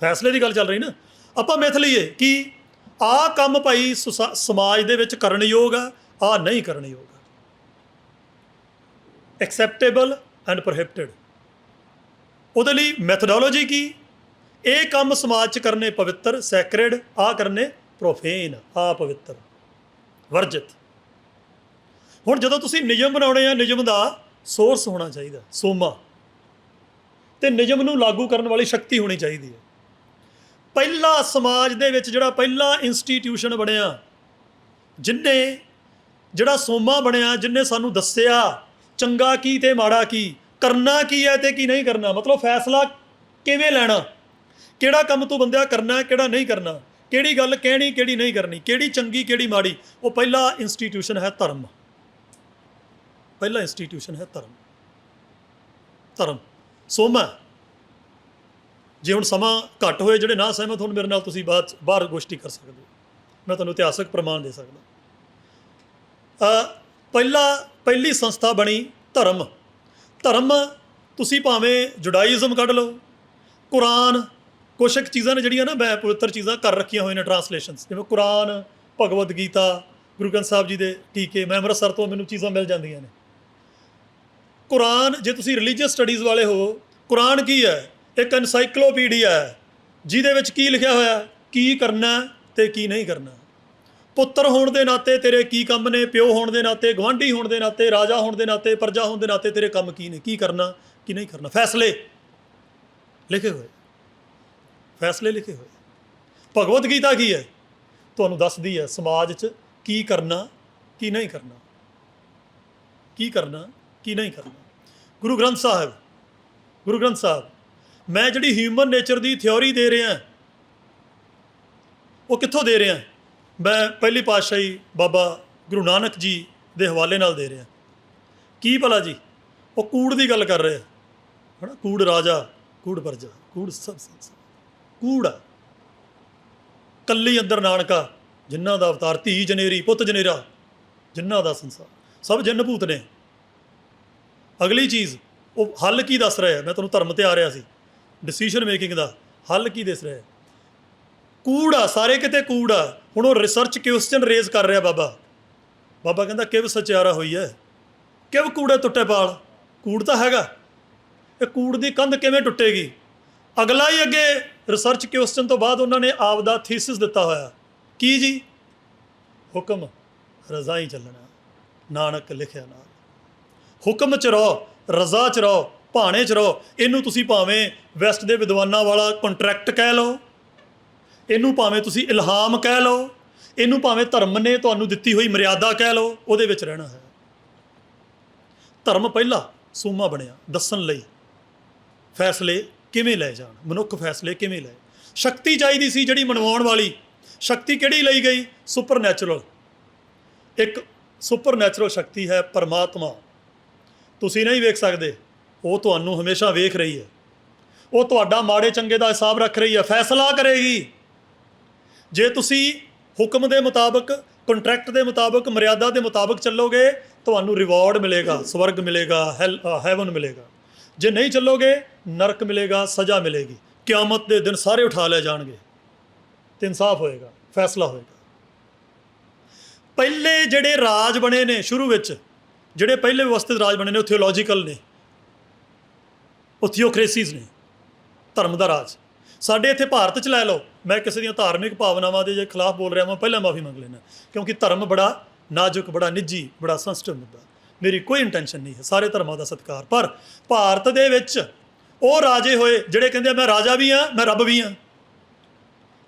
ਫੈਸਲੇ ਦੀ ਗੱਲ ਚੱਲ ਰਹੀ ਨਾ। ਆਪਾਂ ਮਿੱਥ ਲਈਏ ਕਿ ਆਹ ਕੰਮ ਭਾਈ ਸਮਾਜ ਦੇ ਵਿੱਚ ਕਰਨ ਯੋਗ ਆ, ਆਹ ਨਹੀਂ ਕਰਨ ਯੋਗ ਆ। Acceptable and prohibited. ਉਹਦੇ ਲਈ ਮੈਥਡੋਲੋਜੀ ਕੀ? ਇਹ ਕੰਮ ਸਮਾਜ 'ਚ ਕਰਨੇ ਪਵਿੱਤਰ, ਸੈਕਰੇਡ, ਆਹ ਕਰਨੇ ਪ੍ਰੋਫੇਨ, ਆਹ ਪਵਿੱਤਰ, ਵਰਜਿਤ। ਹੁਣ ਜਦੋਂ ਤੁਸੀਂ ਨਿਯਮ ਬਣਾਉਣੇ ਆ, ਨਿਯਮ ਦਾ ਸੋਰਸ ਹੋਣਾ ਚਾਹੀਦਾ, ਸੋਮਾ, ਤੇ ਨਿਯਮ ਨੂੰ ਲਾਗੂ ਕਰਨ ਵਾਲੀ ਸ਼ਕਤੀ ਹੋਣੀ ਚਾਹੀਦੀ ਹੈ। ਪਹਿਲਾ ਸਮਾਜ ਦੇ ਵਿੱਚ ਜਿਹੜਾ ਪਹਿਲਾ ਇੰਸਟੀਟਿਊਸ਼ਨ ਬਣਿਆ, ਜਿਹਨੇ ਜਿਹੜਾ ਸੋਮਾ ਬਣਿਆ, ਜਿਹਨੇ ਸਾਨੂੰ ਦੱਸਿਆ ਚੰਗਾ ਕੀ ਤੇ ਮਾੜਾ ਕੀ, ਕਰਨਾ ਕੀ ਹੈ ਤੇ ਕੀ ਨਹੀਂ ਕਰਨਾ, ਮਤਲਬ ਫੈਸਲਾ ਕਿਵੇਂ ਲੈਣਾ, ਕਿਹੜਾ ਕੰਮ ਤੂੰ ਬੰਦਿਆ ਕਰਨਾ, ਕਿਹੜਾ ਨਹੀਂ ਕਰਨਾ, ਕਿਹੜੀ ਗੱਲ ਕਹਿਣੀ, ਕਿਹੜੀ ਨਹੀਂ ਕਰਨੀ, ਕਿਹੜੀ ਚੰਗੀ, ਕਿਹੜੀ ਮਾੜੀ। ਉਹ ਪਹਿਲਾ ਇੰਸਟੀਟਿਊਸ਼ਨ ਹੈ ਧਰਮ। ਪਹਿਲਾ ਇੰਸਟੀਟਿਊਸ਼ਨ ਹੈ ਧਰਮ। ਧਰਮ ਸੋਮਾ। ਜੇ ਹੁਣ ਸਮਾਂ ਘੱਟ ਹੋਏ, ਜਿਹੜੇ ਨਾ ਸਹਿਮਤ ਹੋਣ ਮੇਰੇ ਨਾਲ, ਤੁਸੀਂ ਬਾਹਰ ਗੋਸ਼ਟੀ ਕਰ ਸਕਦੇ ਹੋ, ਮੈਂ ਤੁਹਾਨੂੰ ਇਤਿਹਾਸਕ ਪ੍ਰਮਾਣ ਦੇ ਸਕਦਾ। ਪਹਿਲੀ ਸੰਸਥਾ ਬਣੀ ਧਰਮ। ਧਰਮ ਤੁਸੀਂ ਭਾਵੇਂ ਜੁਡਾਇਜ਼ਮ ਕੱਢ ਲਓ, ਕੁਰਾਨ, ਕੁਛ ਕੁ ਚੀਜ਼ਾਂ ਨੇ ਜਿਹੜੀਆਂ ਨਾ ਮੈਂ ਪਵਿੱਤਰ ਚੀਜ਼ਾਂ ਕਰ ਰੱਖੀਆਂ ਹੋਈਆਂ ਨੇ ਟਰਾਂਸਲੇਸ਼ਨਸ, ਜਿਵੇਂ ਕੁਰਾਨ, ਭਗਵਦ ਗੀਤਾ, ਗੁਰੂ ਗ੍ਰੰਥ ਸਾਹਿਬ ਜੀ ਦੇ ਟੀਕੇ। ਮੈਂ ਅੰਮ੍ਰਿਤਸਰ ਤੋਂ, ਮੈਨੂੰ ਚੀਜ਼ਾਂ ਮਿਲ ਜਾਂਦੀਆਂ ਨੇ। ਕੁਰਾਨ, ਜੇ ਤੁਸੀਂ ਰਿਲੀਜੀਅਸ ਸਟੱਡੀਜ਼ ਵਾਲੇ ਹੋ, ਕੁਰਾਨ ਕੀ ਹੈ? ਇੱਕ ਐਨਸਾਈਕਲੋਪੀਡੀਆ ਹੈ, ਜਿਹਦੇ ਵਿੱਚ ਕੀ ਲਿਖਿਆ ਹੋਇਆ, ਕੀ ਕਰਨਾ ਤੇ ਕੀ ਨਹੀਂ ਕਰਨਾ। ਪੁੱਤਰ ਹੋਣ ਦੇ ਨਾਤੇ ਤੇਰੇ ਕੀ ਕੰਮ ਨੇ, ਪਿਓ ਹੋਣ ਦੇ ਨਾਤੇ, ਗੁਆਂਢੀ ਹੋਣ ਦੇ ਨਾਤੇ, ਰਾਜਾ ਹੋਣ ਦੇ ਨਾਤੇ, ਪ੍ਰਜਾ ਹੋਣ ਦੇ ਨਾਤੇ ਤੇਰੇ ਕੰਮ ਕੀ ਨੇ, ਕੀ ਕਰਨਾ ਕੀ ਨਹੀਂ ਕਰਨਾ। ਫੈਸਲੇ ਲਿਖੇ ਹੋਏ, ਫੈਸਲੇ ਲਿਖੇ ਹੋਏ। ਭਗਵਦ ਗੀਤਾ ਕੀ ਹੈ? ਤੁਹਾਨੂੰ ਦੱਸਦੀ ਹੈ ਸਮਾਜ 'ਚ ਕੀ ਕਰਨਾ ਕੀ ਨਹੀਂ ਕਰਨਾ, ਕੀ ਕਰਨਾ ਕੀ ਨਹੀਂ ਕਰਨਾ। ਗੁਰੂ ਗ੍ਰੰਥ ਸਾਹਿਬ, ਗੁਰੂ ਗ੍ਰੰਥ ਸਾਹਿਬ, ਮੈਂ ਜਿਹੜੀ ਹਿਊਮਨ ਨੇਚਰ ਦੀ ਥਿਓਰੀ ਦੇ ਰਿਹਾ, ਉਹ ਕਿੱਥੋਂ ਦੇ ਰਿਹਾ? ਮੈਂ ਪਹਿਲੀ ਪਾਤਸ਼ਾਹੀ ਬਾਬਾ ਗੁਰੂ ਨਾਨਕ ਜੀ ਦੇ ਹਵਾਲੇ ਨਾਲ ਦੇ ਰਿਹਾ। ਕੀ ਭਲਾ ਜੀ? ਉਹ ਕੂੜ ਦੀ ਗੱਲ ਕਰ ਰਿਹਾ ਹੈ ਨਾ, ਕੂੜ ਰਾਜਾ, ਕੂੜ ਪ੍ਰਜਾ, ਕੂੜ ਸਭ ਸੰਸਾਰ, ਕੂੜ ਆ। ਕੱਲੀ ਅੰਦਰ ਨਾਨਕਾ, ਜਿਨ੍ਹਾਂ ਦਾ ਅਵਤਾਰ, ਧੀ ਜਨੇਰੀ, ਪੁੱਤ ਜਨੇਰਾ, ਜਿਨ੍ਹਾਂ ਦਾ ਸੰਸਾਰ, ਸਭ ਜਿੰਨ ਭੂਤ ਨੇ। ਅਗਲੀ ਚੀਜ਼, ਉਹ ਹੱਲ ਕੀ ਦੱਸ ਰਿਹਾ? ਮੈਂ ਤੁਹਾਨੂੰ ਧਰਮ 'ਤੇ ਆ ਰਿਹਾ ਸੀ, ਡਿਸੀਸ਼ਨ ਮੇਕਿੰਗ ਦਾ ਹੱਲ ਕੀ ਦੱਸ ਰਿਹਾ? ਕੂੜ ਆ, ਸਾਰੇ ਕਿਤੇ ਕੂੜ ਆ। ਹੁਣ ਉਹ ਰਿਸਰਚ ਕੁਐਸਚਨ ਰੇਜ਼ ਕਰ ਰਿਹਾ ਬਾਬਾ ਕਹਿੰਦਾ ਕਿਵ ਸਚਿਆਰਾ ਹੋਈ ਹੈ, ਕਿਵ ਕੂੜੇ ਟੁੱਟੇ ਪਾਲ। ਕੂੜ ਤਾਂ ਹੈਗਾ, ਇਹ ਕੂੜ ਦੀ ਕੰਧ ਕਿਵੇਂ ਟੁੱਟੇਗੀ? ਅਗਲਾ ਹੀ ਅੱਗੇ ਰਿਸਰਚ ਕੁਐਸਚਨ ਤੋਂ ਬਾਅਦ ਉਹਨਾਂ ਨੇ ਆਪ ਦਾ ਥੀਸਿਸ ਦਿੱਤਾ ਹੋਇਆ, ਕੀ ਜੀ? ਹੁਕਮ ਰਜ਼ਾ ਹੀ ਚੱਲਣਾ, ਨਾਨਕ ਲਿਖਿਆ ਨਾਲ। ਹੁਕਮ 'ਚ ਰਹੋ, ਰਜ਼ਾ 'ਚ ਰਹੋ, ਭਾਣੇ 'ਚ ਰਹੋ। ਇਹਨੂੰ ਤੁਸੀਂ ਭਾਵੇਂ ਵੈਸਟ ਦੇ ਵਿਦਵਾਨਾਂ ਵਾਲਾ ਕੰਟਰੈਕਟ ਕਹਿ ਲਓ, ਇਹਨੂੰ ਭਾਵੇਂ ਤੁਸੀਂ ਇਲਹਾਮ ਕਹਿ ਲਓ, ਇਹਨੂੰ ਭਾਵੇਂ ਧਰਮ ਨੇ ਤੁਹਾਨੂੰ ਦਿੱਤੀ ਹੋਈ ਮਰਿਆਦਾ ਕਹਿ ਲਓ, ਉਹਦੇ ਵਿੱਚ ਰਹਿਣਾ ਹੈ। ਧਰਮ ਪਹਿਲਾ ਸੋਮਾ ਬਣਿਆ ਦੱਸਣ ਲਈ ਫੈਸਲੇ ਕਿਵੇਂ ਲਏ ਜਾਣ, ਮਨੁੱਖ ਫੈਸਲੇ ਕਿਵੇਂ ਲਏ। ਸ਼ਕਤੀ ਚਾਹੀਦੀ ਸੀ ਜਿਹੜੀ ਮਨਵਾਉਣ ਵਾਲੀ। ਸ਼ਕਤੀ ਕਿਹੜੀ ਲਈ ਗਈ? Super natural. ਇੱਕ ਸੁਪਰ ਨੈਚੁਰਲ ਸ਼ਕਤੀ ਹੈ ਪਰਮਾਤਮਾ। ਤੁਸੀਂ ਨਹੀਂ ਵੇਖ ਸਕਦੇ, ਉਹ ਤੁਹਾਨੂੰ ਹਮੇਸ਼ਾ ਵੇਖ ਰਹੀ ਹੈ। ਉਹ ਤੁਹਾਡਾ ਮਾੜੇ ਚੰਗੇ ਦਾ ਹਿਸਾਬ ਰੱਖ ਰਹੀ ਹੈ, ਫੈਸਲਾ ਕਰੇਗੀ। ਜੇ ਤੁਸੀਂ ਹੁਕਮ ਦੇ ਮੁਤਾਬਕ, ਕੰਟਰੈਕਟ ਦੇ ਮੁਤਾਬਕ, ਮਰਿਆਦਾ ਦੇ ਮੁਤਾਬਕ ਚੱਲੋਗੇ, ਤੁਹਾਨੂੰ ਰਿਵਾਰਡ ਮਿਲੇਗਾ, ਸਵਰਗ ਮਿਲੇਗਾ, ਹੈਵਨ ਮਿਲੇਗਾ। ਜੇ ਨਹੀਂ ਚੱਲੋਗੇ, ਨਰਕ ਮਿਲੇਗਾ, ਸਜ਼ਾ ਮਿਲੇਗੀ। ਕਿਆਮਤ ਦੇ ਦਿਨ ਸਾਰੇ ਉਠਾ ਲਏ ਜਾਣਗੇ ਤੇ ਇਨਸਾਫ ਹੋਏਗਾ, ਫੈਸਲਾ ਹੋਏਗਾ। ਪਹਿਲੇ ਜਿਹੜੇ ਰਾਜ ਬਣੇ ਨੇ ਸ਼ੁਰੂ ਵਿੱਚ, ਜਿਹੜੇ ਪਹਿਲੇ ਵਿਵਸਥਿਤ ਰਾਜ ਬਣੇ ਨੇ ਉਹ ਥਿਓਲੋਜੀਕਲ ਨੇ, ਉਹ ਥਿਓਕ੍ਰੇਸੀਜ਼ ਨੇ, ਧਰਮ ਦਾ ਰਾਜ। ਸਾਡੇ ਇੱਥੇ ਭਾਰਤ 'ਚ ਲੈ ਲਓ, ਮੈਂ ਕਿਸੇ ਦੀਆਂ ਧਾਰਮਿਕ ਭਾਵਨਾਵਾਂ ਦੇ ਜੇ ਖਿਲਾਫ ਬੋਲ ਰਿਹਾ ਮੈਂ ਪਹਿਲਾਂ ਮਾਫੀ ਮੰਗ ਲੈਣਾ, ਕਿਉਂਕਿ ਧਰਮ ਬੜਾ ਨਾਜ਼ੁਕ, ਬੜਾ ਨਿੱਜੀ, ਬੜਾ ਸੈਂਸਿਟਿਵ ਮੁੱਦਾ। ਮੇਰੀ ਕੋਈ ਇੰਟੈਂਸ਼ਨ ਨਹੀਂ ਹੈ, ਸਾਰੇ ਧਰਮਾਂ ਦਾ ਸਤਿਕਾਰ। ਪਰ ਭਾਰਤ ਦੇ ਵਿੱਚ ਉਹ ਰਾਜੇ ਹੋਏ ਜਿਹੜੇ ਕਹਿੰਦੇ ਮੈਂ ਰਾਜਾ ਵੀ ਹਾਂ, ਮੈਂ ਰੱਬ ਵੀ ਹਾਂ।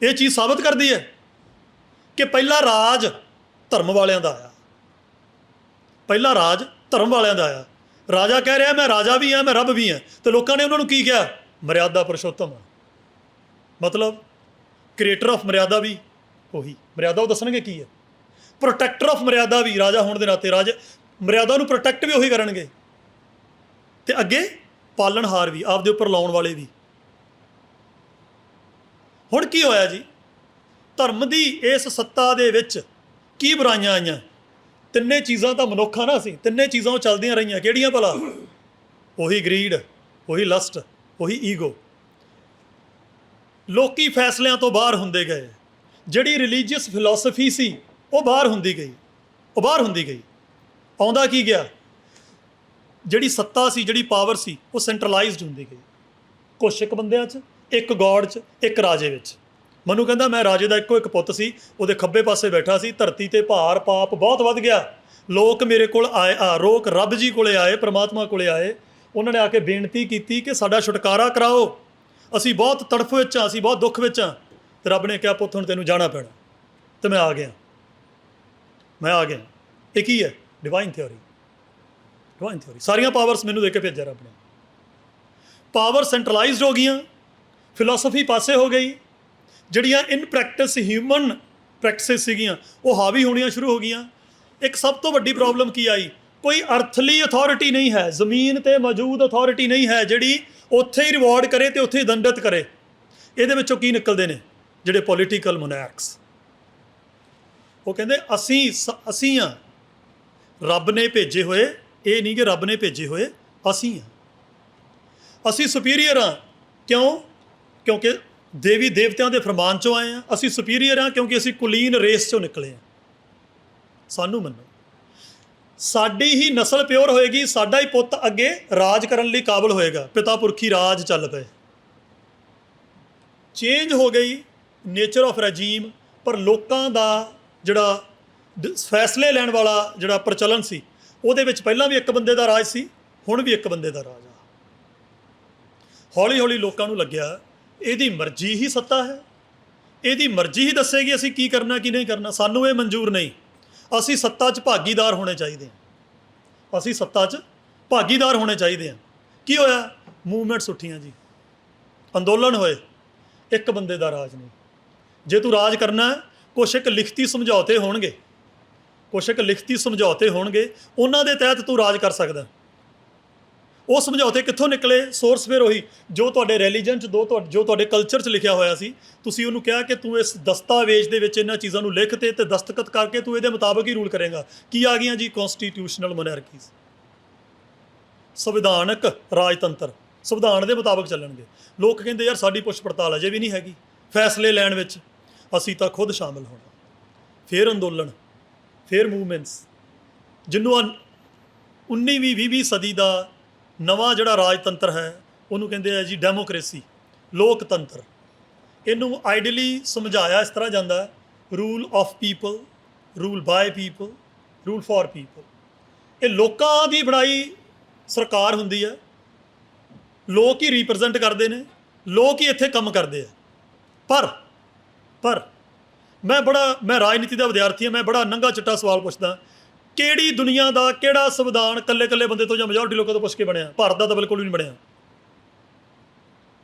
ਇਹ ਚੀਜ਼ ਸਾਬਤ ਕਰਦੀ ਹੈ ਕਿ ਪਹਿਲਾ ਰਾਜ ਧਰਮ ਵਾਲਿਆਂ ਦਾ ਆਇਆ, ਪਹਿਲਾ ਰਾਜ ਧਰਮ ਵਾਲਿਆਂ ਦਾ ਆਇਆ। ਰਾਜਾ ਕਹਿ ਰਿਹਾ ਮੈਂ ਰਾਜਾ ਵੀ ਹਾਂ, ਮੈਂ ਰੱਬ ਵੀ ਹਾਂ, ਤੇ ਲੋਕਾਂ ਨੇ ਉਹਨਾਂ ਨੂੰ ਕੀ ਕਿਹਾ? ਮਰਿਆਦਾ ਪੁਰਸ਼ੋਤਮ। ਮਤਲਬ ਕ੍ਰੀਏਟਰ ਆਫ ਮਰਿਆਦਾ ਵੀ ਉਹੀ, ਮਰਿਆਦਾ ਉਹ ਦੱਸਣਗੇ ਕੀ ਹੈ। ਪ੍ਰੋਟੈਕਟਰ ਆਫ ਮਰਿਆਦਾ ਵੀ, ਰਾਜਾ ਹੋਣ ਦੇ ਨਾਤੇ ਰਾਜ ਮਰਿਆਦਾ ਨੂੰ ਪ੍ਰੋਟੈਕਟ ਵੀ ਉਹੀ ਕਰਨਗੇ, ਤੇ ਅੱਗੇ ਪਾਲਣਹਾਰ ਵੀ, ਆਪਦੇ ਉੱਪਰ ਲਾਉਣ ਵਾਲੇ ਵੀ। ਹੁਣ ਕੀ ਹੋਇਆ ਜੀ? ਧਰਮ ਦੀ ਇਸ ਸੱਤਾ ਦੇ ਵਿੱਚ ਕੀ ਬੁਰਾਈਆਂ ਆਈਆਂ? ਤਿੰਨੇ ਚੀਜ਼ਾਂ ਤਾਂ ਮਨੁੱਖਾਂ ਨਾ ਸੀ, ਤਿੰਨੇ ਚੀਜ਼ਾਂ ਉਹ ਚੱਲਦੀਆਂ ਰਹੀਆਂ। ਕਿਹੜੀਆਂ ਭਲਾ? ਉਹੀ ਗਰੀਡ, ਉਹੀ ਲਸਟ, ਉਹੀ ਈਗੋ। ਲੋਕੀ ਫੈਸਲਿਆਂ ਤੋਂ ਬਾਹਰ ਹੁੰਦੇ ਗਏ। ਜਿਹੜੀ ਰਿਲੀਜੀਅਸ ਫਿਲਾਸਫੀ ਸੀ ਉਹ ਬਾਹਰ ਹੁੰਦੀ ਗਈ, ਉਹ ਬਾਹਰ ਹੁੰਦੀ ਗਈ। ਆਉਂਦਾ ਕੀ ਗਿਆ? ਜਿਹੜੀ ਸੱਤਾ ਸੀ, ਜਿਹੜੀ ਪਾਵਰ ਸੀ, ਉਹ ਸੈਂਟਰਲਾਈਜ਼ਡ ਹੁੰਦੀ ਗਈ। ਕੁਛ ਇੱਕ ਬੰਦਿਆਂ 'ਚ, ਇੱਕ ਗੌਡ 'ਚ, ਇੱਕ ਰਾਜੇ ਵਿੱਚ। ਮੈਨੂੰ ਕਹਿੰਦਾ ਮੈਂ ਰਾਜੇ ਦਾ ਇੱਕੋ ਇੱਕ ਪੁੱਤ ਸੀ, ਉਹਦੇ ਖੱਬੇ ਪਾਸੇ ਬੈਠਾ ਸੀ। ਧਰਤੀ 'ਤੇ ਭਾਰ ਪਾਪ ਬਹੁਤ ਵੱਧ ਗਿਆ। ਲੋਕ ਮੇਰੇ ਕੋਲ ਆਏ, ਲੋਕ ਰੱਬ ਜੀ ਕੋਲੇ ਆਏ, ਪ੍ਰਮਾਤਮਾ ਕੋਲੇ ਆਏ। ਉਹਨਾਂ ਨੇ ਆ ਕੇ ਬੇਨਤੀ ਕੀਤੀ ਕਿ ਸਾਡਾ ਛੁਟਕਾਰਾ ਕਰਾਓ, ਅਸੀਂ ਬਹੁਤ ਤੜਫ ਵਿੱਚ ਹਾਂ, ਅਸੀਂ ਬਹੁਤ ਦੁੱਖ ਵਿੱਚ ਹਾਂ। ਤੇ ਰੱਬ ਨੇ ਕਿਹਾ ਪੁੱਤ ਹੁਣ ਤੈਨੂੰ ਜਾਣਾ ਪੈਣਾ। ਤੇ ਮੈਂ ਆ ਗਿਆ, ਮੈਂ ਆ ਗਿਆ। ਇਹ ਕੀ ਹੈ? Divine theory, divine theory. ਸਾਰੀਆਂ ਪਾਵਰਸ ਮੈਨੂੰ ਦੇ ਕੇ ਭੇਜਿਆ ਰੱਬ ਨੇ। ਪਾਵਰ ਸੈਂਟਰਲਾਈਜ਼ਡ ਹੋ ਗਈਆਂ, ਫਿਲਾਸਫੀ ਪਾਸੇ ਹੋ ਗਈ। ਜਿਹੜੀਆਂ ਇਨ ਪ੍ਰੈਕਟਿਸ ਹਿਊਮਨ ਪ੍ਰੈਕਟਿਸਿਸ ਸੀਗੀਆਂ ਉਹ ਹਾਵੀ ਹੋਣੀਆਂ ਸ਼ੁਰੂ ਹੋ ਗਈਆਂ। ਇੱਕ ਸਭ ਤੋਂ ਵੱਡੀ ਪ੍ਰੋਬਲਮ ਕੀ ਆਈ? ਕੋਈ ਅਰਥਲੀ ਅਥਾਰਟੀ ਨਹੀਂ ਹੈ, ਜ਼ਮੀਨ 'ਤੇ ਮੌਜੂਦ ਅਥਾਰਟੀ ਨਹੀਂ ਹੈ ਜਿਹੜੀ ਉੱਥੇ ਹੀ ਰਿਵਾਰਡ ਕਰੇ ਅਤੇ ਉੱਥੇ ਹੀ ਦੰਡਿਤ ਕਰੇ। ਇਹਦੇ ਵਿੱਚੋਂ ਕੀ ਨਿਕਲਦੇ ਨੇ? ਜਿਹੜੇ ਪੋਲੀਟੀਕਲ ਮੋਨੈਰਕਸ। ਉਹ ਕਹਿੰਦੇ ਅਸੀਂ ਹਾਂ, ਰੱਬ ਨੇ ਭੇਜੇ ਹੋਏ। ਇਹ ਨਹੀਂ ਕਿ ਰੱਬ ਨੇ ਭੇਜੇ ਹੋਏ, ਅਸੀਂ ਹਾਂ, ਅਸੀਂ ਸੁਪੀਰੀਅਰ ਹਾਂ। ਕਿਉਂ? ਕਿਉਂਕਿ ਦੇਵੀ ਦੇਵਤਿਆਂ ਦੇ ਫਰਮਾਨ 'ਚੋਂ ਆਏ ਹਾਂ। ਅਸੀਂ ਸੁਪੀਰੀਅਰ ਹਾਂ ਕਿਉਂਕਿ ਅਸੀਂ ਕੁਲੀਨ ਰੇਸ 'ਚੋਂ ਨਿਕਲੇ ਹਾਂ। ਸਾਨੂੰ ਮੰਨੋ, ਸਾਡੀ ਹੀ ਨਸਲ ਪਿਓਰ ਹੋਏਗੀ, ਸਾਡਾ ਹੀ ਪੁੱਤ ਅੱਗੇ ਰਾਜ ਕਰਨ ਲਈ ਕਾਬਲ ਹੋਏਗਾ। ਪਿਤਾ ਪੁਰਖੀ ਰਾਜ ਚੱਲ ਪਏ। ਚੇਂਜ ਹੋ ਗਈ ਨੇਚਰ ਆਫ ਰੈਜੀਮ, ਪਰ ਲੋਕਾਂ ਦਾ ਜਿਹੜਾ ਫੈਸਲੇ ਲੈਣ ਵਾਲਾ ਜਿਹੜਾ ਪ੍ਰਚਲਨ ਸੀ, ਉਹਦੇ ਵਿੱਚ ਪਹਿਲਾਂ ਵੀ ਇੱਕ ਬੰਦੇ ਦਾ ਰਾਜ ਸੀ, ਹੁਣ ਵੀ ਇੱਕ ਬੰਦੇ ਦਾ ਰਾਜ ਆ। ਹੌਲੀ ਹੌਲੀ ਲੋਕਾਂ ਨੂੰ ਲੱਗਿਆ ਇਹਦੀ ਮਰਜ਼ੀ ਹੀ ਸੱਤਾ ਹੈ, ਇਹਦੀ ਮਰਜ਼ੀ ਹੀ ਦੱਸੇਗੀ ਅਸੀਂ ਕੀ ਕਰਨਾ ਕੀ ਨਹੀਂ ਕਰਨਾ। ਸਾਨੂੰ ਇਹ ਮਨਜ਼ੂਰ ਨਹੀਂ, ਅਸੀਂ ਸੱਤਾ 'ਚ ਭਾਗੀਦਾਰ ਹੋਣੇ ਚਾਹੀਦੇ ਹਾਂ, ਅਸੀਂ ਸੱਤਾ 'ਚ ਭਾਗੀਦਾਰ ਹੋਣੇ ਚਾਹੀਦੇ ਹਾਂ। ਕੀ ਹੋਇਆ? ਮੂਵਮੈਂਟਸ ਉੱਠੀਆਂ ਜੀ, ਅੰਦੋਲਨ ਹੋਏ। ਇੱਕ ਬੰਦੇ ਦਾ ਰਾਜ ਨਹੀਂ। ਜੇ ਤੂੰ ਰਾਜ ਕਰਨਾ, ਕੁਛ ਇੱਕ ਲਿਖਤੀ ਸਮਝੌਤੇ ਹੋਣਗੇ, ਕੁਛ ਇੱਕ ਲਿਖਤੀ ਸਮਝੌਤੇ ਹੋਣਗੇ, ਉਹਨਾਂ ਦੇ ਤਹਿਤ ਤੂੰ ਰਾਜ ਕਰ ਸਕਦਾ। ਉਹ ਸਮਝੌਤੇ ਕਿੱਥੋਂ ਨਿਕਲੇ? ਸੋਰਸ ਫਿਰ ਉਹੀ ਜੋ ਤੁਹਾਡੇ ਰੈਲੀਜਨ 'ਚ, ਜੋ ਤੁਹਾਡੇ ਕਲਚਰ 'ਚ ਲਿਖਿਆ ਹੋਇਆ ਸੀ। ਤੁਸੀਂ ਉਹਨੂੰ ਕਿਹਾ ਕਿ ਤੂੰ ਇਸ ਦਸਤਾਵੇਜ਼ ਦੇ ਵਿੱਚ ਇਹਨਾਂ ਚੀਜ਼ਾਂ ਨੂੰ ਲਿਖ ਤੇ ਦਸਤਖਤ ਕਰਕੇ ਤੂੰ ਇਹਦੇ ਮੁਤਾਬਕ ਹੀ ਰੂਲ ਕਰੇਗਾ। ਕੀ ਆ ਗਈਆਂ ਜੀ? ਕੌਂਸਟੀਟਿਊਸ਼ਨਲ ਮੋਨੈਰਕੀਜ਼, ਸੰਵਿਧਾਨਕ ਰਾਜਤੰਤਰ, ਸੰਵਿਧਾਨ ਦੇ ਮੁਤਾਬਕ ਚੱਲਣਗੇ। ਲੋਕ ਕਹਿੰਦੇ ਯਾਰ ਸਾਡੀ ਪੁੱਛ ਪੜਤਾਲ ਅਜੇ ਵੀ ਨਹੀਂ ਹੈਗੀ ਫੈਸਲੇ ਲੈਣ ਵਿੱਚ, ਅਸੀਂ ਤਾਂ ਖੁਦ ਸ਼ਾਮਿਲ ਹੋਣਾ। ਫਿਰ ਅੰਦੋਲਨ, ਫਿਰ ਮੂਵਮੈਂਟਸ, ਜਿਹਨੂੰ 19ਵੀਂ 20ਵੀਂ ਸਦੀ ਦਾ ਨਵਾਂ ਜਿਹੜਾ ਰਾਜਤੰਤਰ ਹੈ ਉਹਨੂੰ ਕਹਿੰਦੇ ਆ ਜੀ ਡੈਮੋਕ੍ਰੇਸੀ, ਲੋਕਤੰਤਰ। ਇਹਨੂੰ ਆਈਡੀਅਲੀ ਸਮਝਾਇਆ ਇਸ ਤਰ੍ਹਾਂ ਜਾਂਦਾ ਹੈ, rule of people, rule by people, rule for people. ਇਹ ਲੋਕਾਂ ਦੀ ਬਣਾਈ ਸਰਕਾਰ ਹੁੰਦੀ ਹੈ, ਲੋਕ ਹੀ ਰਿਪਰੈਜ਼ੈਂਟ ਕਰਦੇ ਨੇ, ਲੋਕ ਹੀ ਇੱਥੇ ਕੰਮ ਕਰਦੇ ਆ। ਪਰ ਮੈਂ ਰਾਜਨੀਤੀ ਦਾ ਵਿਦਿਆਰਥੀ ਹਾਂ, ਮੈਂ ਬੜਾ ਨੰਗਾ ਚਿੱਟਾ ਸਵਾਲ ਪੁੱਛਦਾ, ਕਿਹੜੀ ਦੁਨੀਆ ਦਾ ਕਿਹੜਾ ਸੰਵਿਧਾਨ ਇਕੱਲੇ ਬੰਦੇ ਤੋਂ ਜਾਂ ਮੈਜੋਰਟੀ ਲੋਕਾਂ ਤੋਂ ਪੁੱਛ ਕੇ ਬਣਿਆ? ਭਾਰਤ ਦਾ ਤਾਂ ਬਿਲਕੁਲ ਵੀ ਨਹੀਂ ਬਣਿਆ।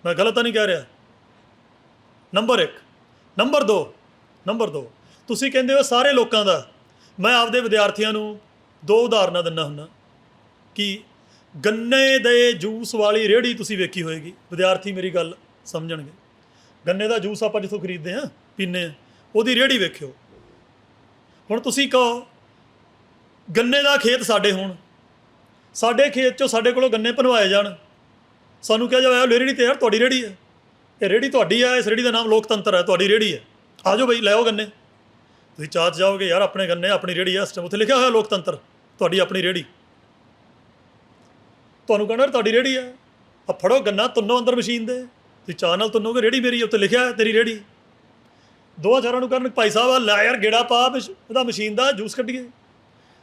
ਮੈਂ ਗਲਤ ਤਾਂ ਨਹੀਂ ਕਹਿ ਰਿਹਾ। ਨੰਬਰ 1। ਨੰਬਰ 2 ਤੁਸੀਂ ਕਹਿੰਦੇ ਹੋ ਸਾਰੇ ਲੋਕਾਂ ਦਾ। ਮੈਂ ਆਪਦੇ ਵਿਦਿਆਰਥੀਆਂ ਨੂੰ 2 ਉਦਾਹਰਨਾਂ ਦਿੰਦਾ ਹੁੰਦਾ ਕਿ ਗੰਨੇ ਦੇ ਜੂਸ ਵਾਲੀ ਰੇਹੜੀ ਤੁਸੀਂ ਵੇਖੀ ਹੋਏਗੀ, ਵਿਦਿਆਰਥੀ ਮੇਰੀ ਗੱਲ ਸਮਝਣਗੇ। ਗੰਨੇ ਦਾ ਜੂਸ ਆਪਾਂ ਜਿੱਥੋਂ ਖਰੀਦਦੇ ਹਾਂ, ਪੀਂਦੇ ਹਾਂ, ਉਹਦੀ ਰੇਹੜੀ ਵੇਖਿਓ। ਹੁਣ ਤੁਸੀਂ ਕਹੋ ਗੰਨੇ ਦਾ ਖੇਤ ਸਾਡੇ ਹੋਣ, ਸਾਡੇ ਖੇਤ 'ਚੋਂ ਸਾਡੇ ਕੋਲੋਂ ਗੰਨੇ ਭਨਵਾਏ ਜਾਣ, ਸਾਨੂੰ ਕਿਹਾ ਜਾਵੇ ਰੇਹੜੀ ਤੇ ਯਾਰ ਤੁਹਾਡੀ ਰੇਹੜੀ ਹੈ, ਇਹ ਰੇਹੜੀ ਤੁਹਾਡੀ ਹੈ, ਇਸ ਰੇਹੜੀ ਦਾ ਨਾਮ ਲੋਕਤੰਤਰ ਹੈ, ਤੁਹਾਡੀ ਰੇਹੜੀ ਹੈ, ਆ ਜਾਓ ਬਈ ਲੈ ਆਓ ਗੰਨੇ। ਤੁਸੀਂ ਚਾਹ 'ਚ ਜਾਓਗੇ, ਯਾਰ ਆਪਣੇ ਗੰਨੇ, ਆਪਣੀ ਰੇਹੜੀ ਹੈ, ਇਸ ਟਾਈਮ ਉੱਥੇ ਲਿਖਿਆ ਹੋਇਆ ਲੋਕਤੰਤਰ, ਤੁਹਾਡੀ ਆਪਣੀ ਰੇਹੜੀ। ਤੁਹਾਨੂੰ ਕਹਿਣਾ ਤੁਹਾਡੀ ਰੇਹੜੀ ਹੈ, ਆ ਫੜੋ ਗੰਨਾ ਤੁੰਨੋ ਅੰਦਰ ਮਸ਼ੀਨ ਦੇ, ਤੁਸੀਂ ਚਾਹ ਨਾਲ ਤੁੰਨੋਗੇ, ਰੇਹੜੀ ਮੇਰੀ ਉੱਤੇ ਲਿਖਿਆ ਹੈ ਤੇਰੀ ਰੇਹੜੀ। ਦੋਵਾਂ ਚਾਰਾਂ ਨੂੰ ਕਰਨ, ਭਾਈ ਸਾਹਿਬ ਆ ਲੈ ਯਾਰ ਗੇੜਾ ਪਾ ਉਹਦਾ ਮਸ਼ੀਨ ਦਾ, ਜੂਸ ਕੱਢੀਏ।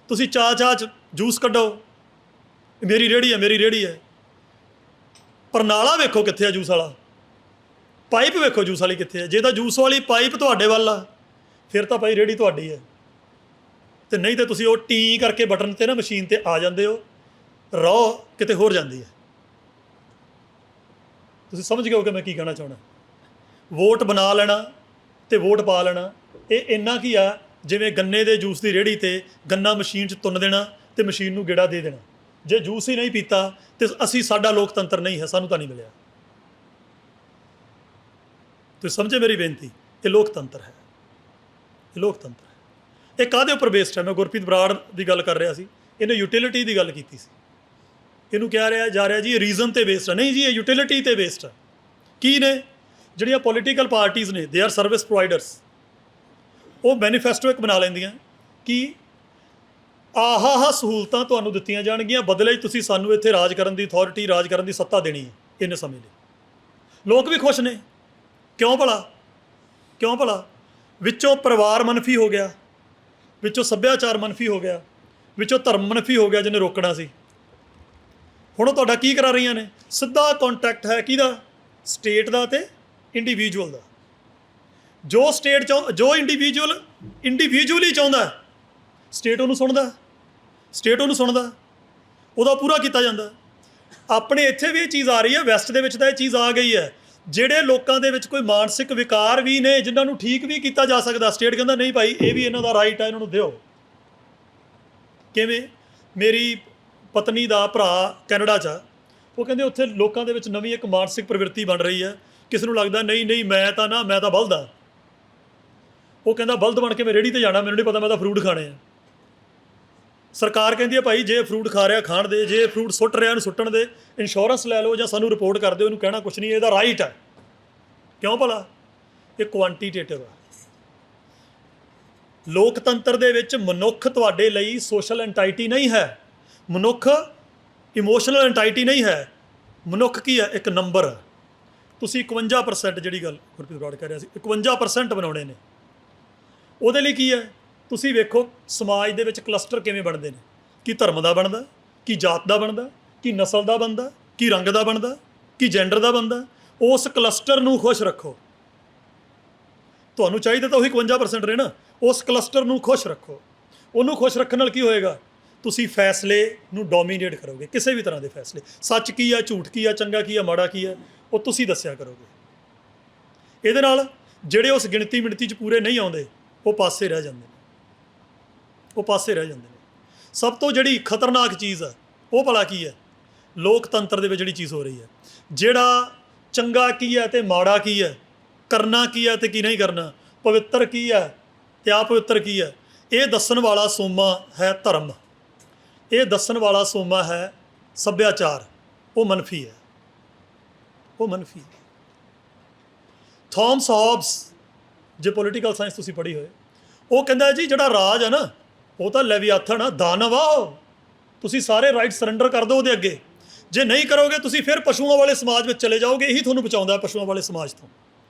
ਤੁਸੀਂ ਚਾਹ 'ਚ ਜੂਸ ਕੱਢੋ, ਮੇਰੀ ਰੇਹੜੀ ਹੈ, ਮੇਰੀ ਰੇਹੜੀ ਹੈ। ਪਰ ਨਾਲਾ ਵੇਖੋ ਕਿੱਥੇ ਆ ਜੂਸ ਵਾਲਾ, ਪਾਈਪ ਵੇਖੋ ਜੂਸ ਵਾਲੀ ਕਿੱਥੇ ਹੈ। ਜੇ ਤਾਂ ਜੂਸ ਵਾਲੀ ਪਾਈਪ ਤੁਹਾਡੇ ਵੱਲ ਆ, ਫਿਰ ਤਾਂ ਭਾਈ ਰੇਹੜੀ ਤੁਹਾਡੀ ਹੈ। ਅਤੇ ਨਹੀਂ ਤਾਂ ਤੁਸੀਂ ਉਹ ਟੀ ਕਰਕੇ ਬਟਨ 'ਤੇ ਨਾ ਮਸ਼ੀਨ 'ਤੇ ਆ ਜਾਂਦੇ ਹੋ, ਰੌ ਕਿਤੇ ਹੋਰ ਜਾਂਦੀ ਹੈ। ਤੁਸੀਂ ਸਮਝ ਗਏ ਹੋ ਕਿ ਮੈਂ ਕੀ ਕਹਿਣਾ ਚਾਹੁੰਦਾ। ਵੋਟ ਬਣਾ ਲੈਣਾ ਅਤੇ ਵੋਟ ਪਾ ਲੈਣਾ, ਇਹ ਇੰਨਾ ਕੀ ਆ ਜਿਵੇਂ ਗੰਨੇ ਦੇ ਜੂਸ ਦੀ ਰੇਹੜੀ 'ਤੇ ਗੰਨਾ ਮਸ਼ੀਨ 'ਚ ਤੁੰਨ ਦੇਣਾ ਅਤੇ ਮਸ਼ੀਨ ਨੂੰ ਗੇੜਾ ਦੇ ਦੇਣਾ। ਜੇ ਜੂਸ ਹੀ ਨਹੀਂ ਪੀਤਾ ਤਾਂ ਅਸੀਂ, ਸਾਡਾ ਲੋਕਤੰਤਰ ਨਹੀਂ ਹੈ, ਸਾਨੂੰ ਤਾਂ ਨਹੀਂ ਮਿਲਿਆ। ਤੁਸੀਂ ਸਮਝੇ ਮੇਰੀ ਬੇਨਤੀ। ਇਹ ਲੋਕਤੰਤਰ ਹੈ, ਇਹ ਲੋਕਤੰਤਰ ਹੈ। ਇਹ ਕਾਹਦੇ ਉੱਪਰ ਬੇਸਡ ਹੈ? ਮੈਂ ਗੁਰਪ੍ਰੀਤ ਬਰਾੜ ਦੀ ਗੱਲ ਕਰ ਰਿਹਾ ਸੀ, ਇਹਨੇ ਯੂਟਿਲਿਟੀ ਦੀ ਗੱਲ ਕੀਤੀ ਸੀ। ਇਹਨੂੰ ਕਿਹਾ ਰਿਹਾ ਜਾ ਰਿਹਾ ਜੀ ਇਹ ਰੀਜ਼ਨ 'ਤੇ ਬੇਸਡ ਹੈ। ਨਹੀਂ ਜੀ, ਇਹ ਯੂਟਿਲਿਟੀ 'ਤੇ ਬੇਸਡ ਹੈ। ਕੀ ਨੇ? ਜਿਹੜੀਆਂ ਪੋਲੀਟੀਕਲ ਪਾਰਟੀਜ਼ ਨੇ, ਦੇ ਆਰ ਸਰਵਿਸ ਪ੍ਰੋਵਾਈਡਰਸ। ਉਹ ਮੈਨੀਫੈਸਟੋ ਇੱਕ ਬਣਾ ਲੈਂਦੀਆਂ ਕਿ ਆਹ ਸਹੂਲਤਾਂ ਤੁਹਾਨੂੰ ਦਿੱਤੀਆਂ ਜਾਣਗੀਆਂ, ਬਦਲੇ 'ਚ ਤੁਸੀਂ ਸਾਨੂੰ ਇੱਥੇ ਰਾਜ ਕਰਨ ਦੀ ਅਥਾਰਟੀ, ਰਾਜ ਕਰਨ ਦੀ ਸੱਤਾ ਦੇਣੀ ਹੈ ਇੰਨੇ ਸਮੇਂ ਲਈ। ਲੋਕ ਵੀ ਖੁਸ਼ ਨੇ। ਕਿਉਂ ਭਲਾ? ਕਿਉਂ ਭਲਾ? ਵਿੱਚੋਂ ਪਰਿਵਾਰ ਮਨਫੀ ਹੋ ਗਿਆ, ਵਿੱਚੋਂ ਸੱਭਿਆਚਾਰ ਮਨਫੀ ਹੋ ਗਿਆ, ਵਿੱਚੋਂ ਧਰਮ ਮਨਫੀ ਹੋ ਗਿਆ ਜਿਹਨੇ ਰੋਕਣਾ ਸੀ। ਹੁਣ ਉਹ ਤੁਹਾਡਾ ਕੀ ਕਰਾ ਰਹੀਆਂ ਨੇ? ਸਿੱਧਾ ਕੰਟੈਕਟ ਹੈ ਕਿਹਦਾ? ਸਟੇਟ ਦਾ ਅਤੇ ਇੰਡੀਵਿਜੂਅਲ ਦਾ। ਜੋ ਸਟੇਟ ਜੋ ਇੰਡੀਵਿਜੂਅਲੀ ਚਾਹੁੰਦਾ, ਸਟੇਟ ਉਹਨੂੰ ਸੁਣਦਾ, ਸਟੇਟ ਉਹਨੂੰ ਸੁਣਦਾ, ਉਹਦਾ ਪੂਰਾ ਕੀਤਾ ਜਾਂਦਾ। ਆਪਣੇ ਇੱਥੇ ਵੀ ਇਹ ਚੀਜ਼ ਆ ਰਹੀ ਹੈ, ਵੈਸਟ ਦੇ ਵਿੱਚ ਤਾਂ ਇਹ ਚੀਜ਼ ਆ ਗਈ ਹੈ। ਜਿਹੜੇ ਲੋਕਾਂ ਦੇ ਵਿੱਚ ਕੋਈ ਮਾਨਸਿਕ ਵਿਕਾਰ ਵੀ ਨੇ, ਜਿਨ੍ਹਾਂ ਨੂੰ ਠੀਕ ਵੀ ਕੀਤਾ ਜਾ ਸਕਦਾ, ਸਟੇਟ ਕਹਿੰਦਾ ਨਹੀਂ ਭਾਈ ਇਹ ਵੀ ਇਹਨਾਂ ਦਾ ਰਾਈਟ ਹੈ, ਇਹਨਾਂ ਨੂੰ ਦਿਓ। ਕਿਵੇਂ? ਮੇਰੀ ਪਤਨੀ ਦਾ ਭਰਾ ਕੈਨੇਡਾ 'ਚ ਆ, ਉਹ ਕਹਿੰਦੇ ਉੱਥੇ ਲੋਕਾਂ ਦੇ ਵਿੱਚ ਨਵੀਂ ਇੱਕ ਮਾਨਸਿਕ ਪ੍ਰਵਿਰਤੀ ਬਣ ਰਹੀ ਹੈ। ਕਿਸੇ ਨੂੰ ਲੱਗਦਾ ਨਹੀਂ ਮੈਂ ਤਾਂ ਬਲਦ ਹਾਂ। ਉਹ ਕਹਿੰਦਾ ਬਲਦ ਬਣ ਕੇ ਮੈਂ ਰੇਹੜੀ 'ਤੇ ਜਾਣਾ, ਮੈਨੂੰ ਨਹੀਂ ਪਤਾ, ਮੈਂ ਤਾਂ ਫਰੂਟ ਖਾਣੇ ਆ। ਸਰਕਾਰ ਕਹਿੰਦੀ ਹੈ ਭਾਈ ਜੇ ਫਰੂਟ ਖਾ ਰਿਹਾ ਖਾਣ ਦੇ, ਜੇ ਫਰੂਟ ਸੁੱਟ ਰਿਹਾ ਉਹਨੂੰ ਸੁੱਟਣ ਦੇ, ਇੰਸ਼ੋਰੈਂਸ ਲੈ ਲਓ ਜਾਂ ਸਾਨੂੰ ਰਿਪੋਰਟ ਕਰ ਦਿਓ, ਇਹਨੂੰ ਕਹਿਣਾ ਕੁਛ ਨਹੀਂ, ਇਹਦਾ ਰਾਈਟ ਹੈ। ਕਿਉਂ ਭਲਾ? ਇਹ ਕੁਆਂਟੀਟੇਟਿਵ ਆ। ਲੋਕਤੰਤਰ ਦੇ ਵਿੱਚ ਮਨੁੱਖ ਤੁਹਾਡੇ ਲਈ ਸੋਸ਼ਲ ਐਂਟਾਈਟੀ ਨਹੀਂ ਹੈ, ਮਨੁੱਖ ਇਮੋਸ਼ਨਲ ਐਂਟਾਈਟੀ ਨਹੀਂ ਹੈ। ਮਨੁੱਖ ਕੀ ਹੈ? ਇੱਕ ਨੰਬਰ ਹੈ। ਤੁਸੀਂ 51% ਜਿਹੜੀ ਗੱਲ ਗੁਰਪ੍ਰੀਤ ਬਰਾੜ ਕਹਿ ਰਿਹਾ ਸੀ, 51% ਬਣਾਉਣੇ ਨੇ। ਉਹਦੇ ਲਈ ਕੀ ਹੈ? ਤੁਸੀਂ ਵੇਖੋ ਸਮਾਜ ਦੇ ਵਿੱਚ ਕਲਸਟਰ ਕਿਵੇਂ ਬਣਦੇ ਨੇ। ਕੀ ਧਰਮ ਦਾ ਬਣਦਾ, ਕੀ ਜਾਤ ਦਾ ਬਣਦਾ, ਕੀ ਨਸਲ ਦਾ ਬਣਦਾ, ਕੀ ਰੰਗ ਦਾ ਬਣਦਾ, ਕੀ ਜੈਂਡਰ ਦਾ ਬਣਦਾ। ਉਸ ਕਲਸਟਰ ਨੂੰ ਖੁਸ਼ ਰੱਖੋ। ਤੁਹਾਨੂੰ ਚਾਹੀਦਾ ਤਾਂ ਉਹੀ 51% ਰਹੇ ਨਾ। ਉਸ ਕਲਸਟਰ ਨੂੰ ਖੁਸ਼ ਰੱਖੋ। ਉਹਨੂੰ ਖੁਸ਼ ਰੱਖਣ ਨਾਲ ਕੀ ਹੋਏਗਾ? ਤੁਸੀਂ ਫੈਸਲੇ ਨੂੰ ਡੋਮੀਨੇਟ ਕਰੋਗੇ, ਕਿਸੇ ਵੀ ਤਰ੍ਹਾਂ ਦੇ ਫੈਸਲੇ। ਸੱਚ ਕੀ ਆ, ਝੂਠ ਕੀ ਆ, ਚੰਗਾ ਕੀ ਆ, ਮਾੜਾ ਕੀ ਆ, ਉਹ ਤੁਸੀਂ ਦੱਸਿਆ ਕਰੋਗੇ। ਇਹਦੇ ਨਾਲ ਜਿਹੜੇ ਉਸ ਗਿਣਤੀ 'ਚ ਪੂਰੇ ਨਹੀਂ ਆਉਂਦੇ, ਉਹ ਪਾਸੇ ਰਹਿ ਜਾਂਦੇ ਨੇ, ਉਹ ਪਾਸੇ ਰਹਿ ਜਾਂਦੇ ਨੇ। ਸਭ ਤੋਂ ਜਿਹੜੀ ਖਤਰਨਾਕ ਚੀਜ਼ ਆ ਉਹ ਭਲਾ ਕੀ ਹੈ? ਲੋਕਤੰਤਰ ਦੇ ਵਿੱਚ ਜਿਹੜੀ ਚੀਜ਼ ਹੋ ਰਹੀ ਹੈ, ਜਿਹੜਾ ਚੰਗਾ ਕੀ ਹੈ ਅਤੇ ਮਾੜਾ ਕੀ ਹੈ, ਕਰਨਾ ਕੀ ਹੈ ਅਤੇ ਕੀ ਨਹੀਂ ਕਰਨਾ, ਪਵਿੱਤਰ ਕੀ ਹੈ ਅਤੇ ਅਪਵਿੱਤਰ ਕੀ ਹੈ, ਇਹ ਦੱਸਣ ਵਾਲਾ ਸੋਮਾ ਹੈ ਧਰਮ, ਇਹ ਦੱਸਣ ਵਾਲਾ ਸੋਮਾ ਹੈ ਸੱਭਿਆਚਾਰ। ਉਹ ਮਨਫੀ ਹੈ, ਉਹ ਮਨਫੀ ਹੈ। ਥਾਮਸ ਹੌਬਸ, ਜੇ ਪੋਲੀਟੀਕਲ ਸਾਇੰਸ ਤੁਸੀਂ ਪੜ੍ਹੀ ਹੋਏ, ਉਹ ਕਹਿੰਦਾ ਜੀ ਜਿਹੜਾ ਰਾਜ ਹੈ ਨਾ, ਉਹ ਤਾਂ ਲੈਵੀਆਥਨ ਆ, ਦਾਨਵ ਆ। ਤੁਸੀਂ ਸਾਰੇ ਰਾਈਟ ਸਰੈਂਡਰ ਕਰ ਦਿਓ ਉਹਦੇ ਅੱਗੇ। ਜੇ ਨਹੀਂ ਕਰੋਗੇ ਤੁਸੀਂ ਫਿਰ ਪਸ਼ੂਆਂ ਵਾਲੇ ਸਮਾਜ ਵਿੱਚ ਚਲੇ ਜਾਓਗੇ। ਇਹੀ ਤੁਹਾਨੂੰ ਬਚਾਉਂਦਾ ਹੈ ਪਸ਼ੂਆਂ ਵਾਲੇ ਸਮਾਜ ਤੋਂ,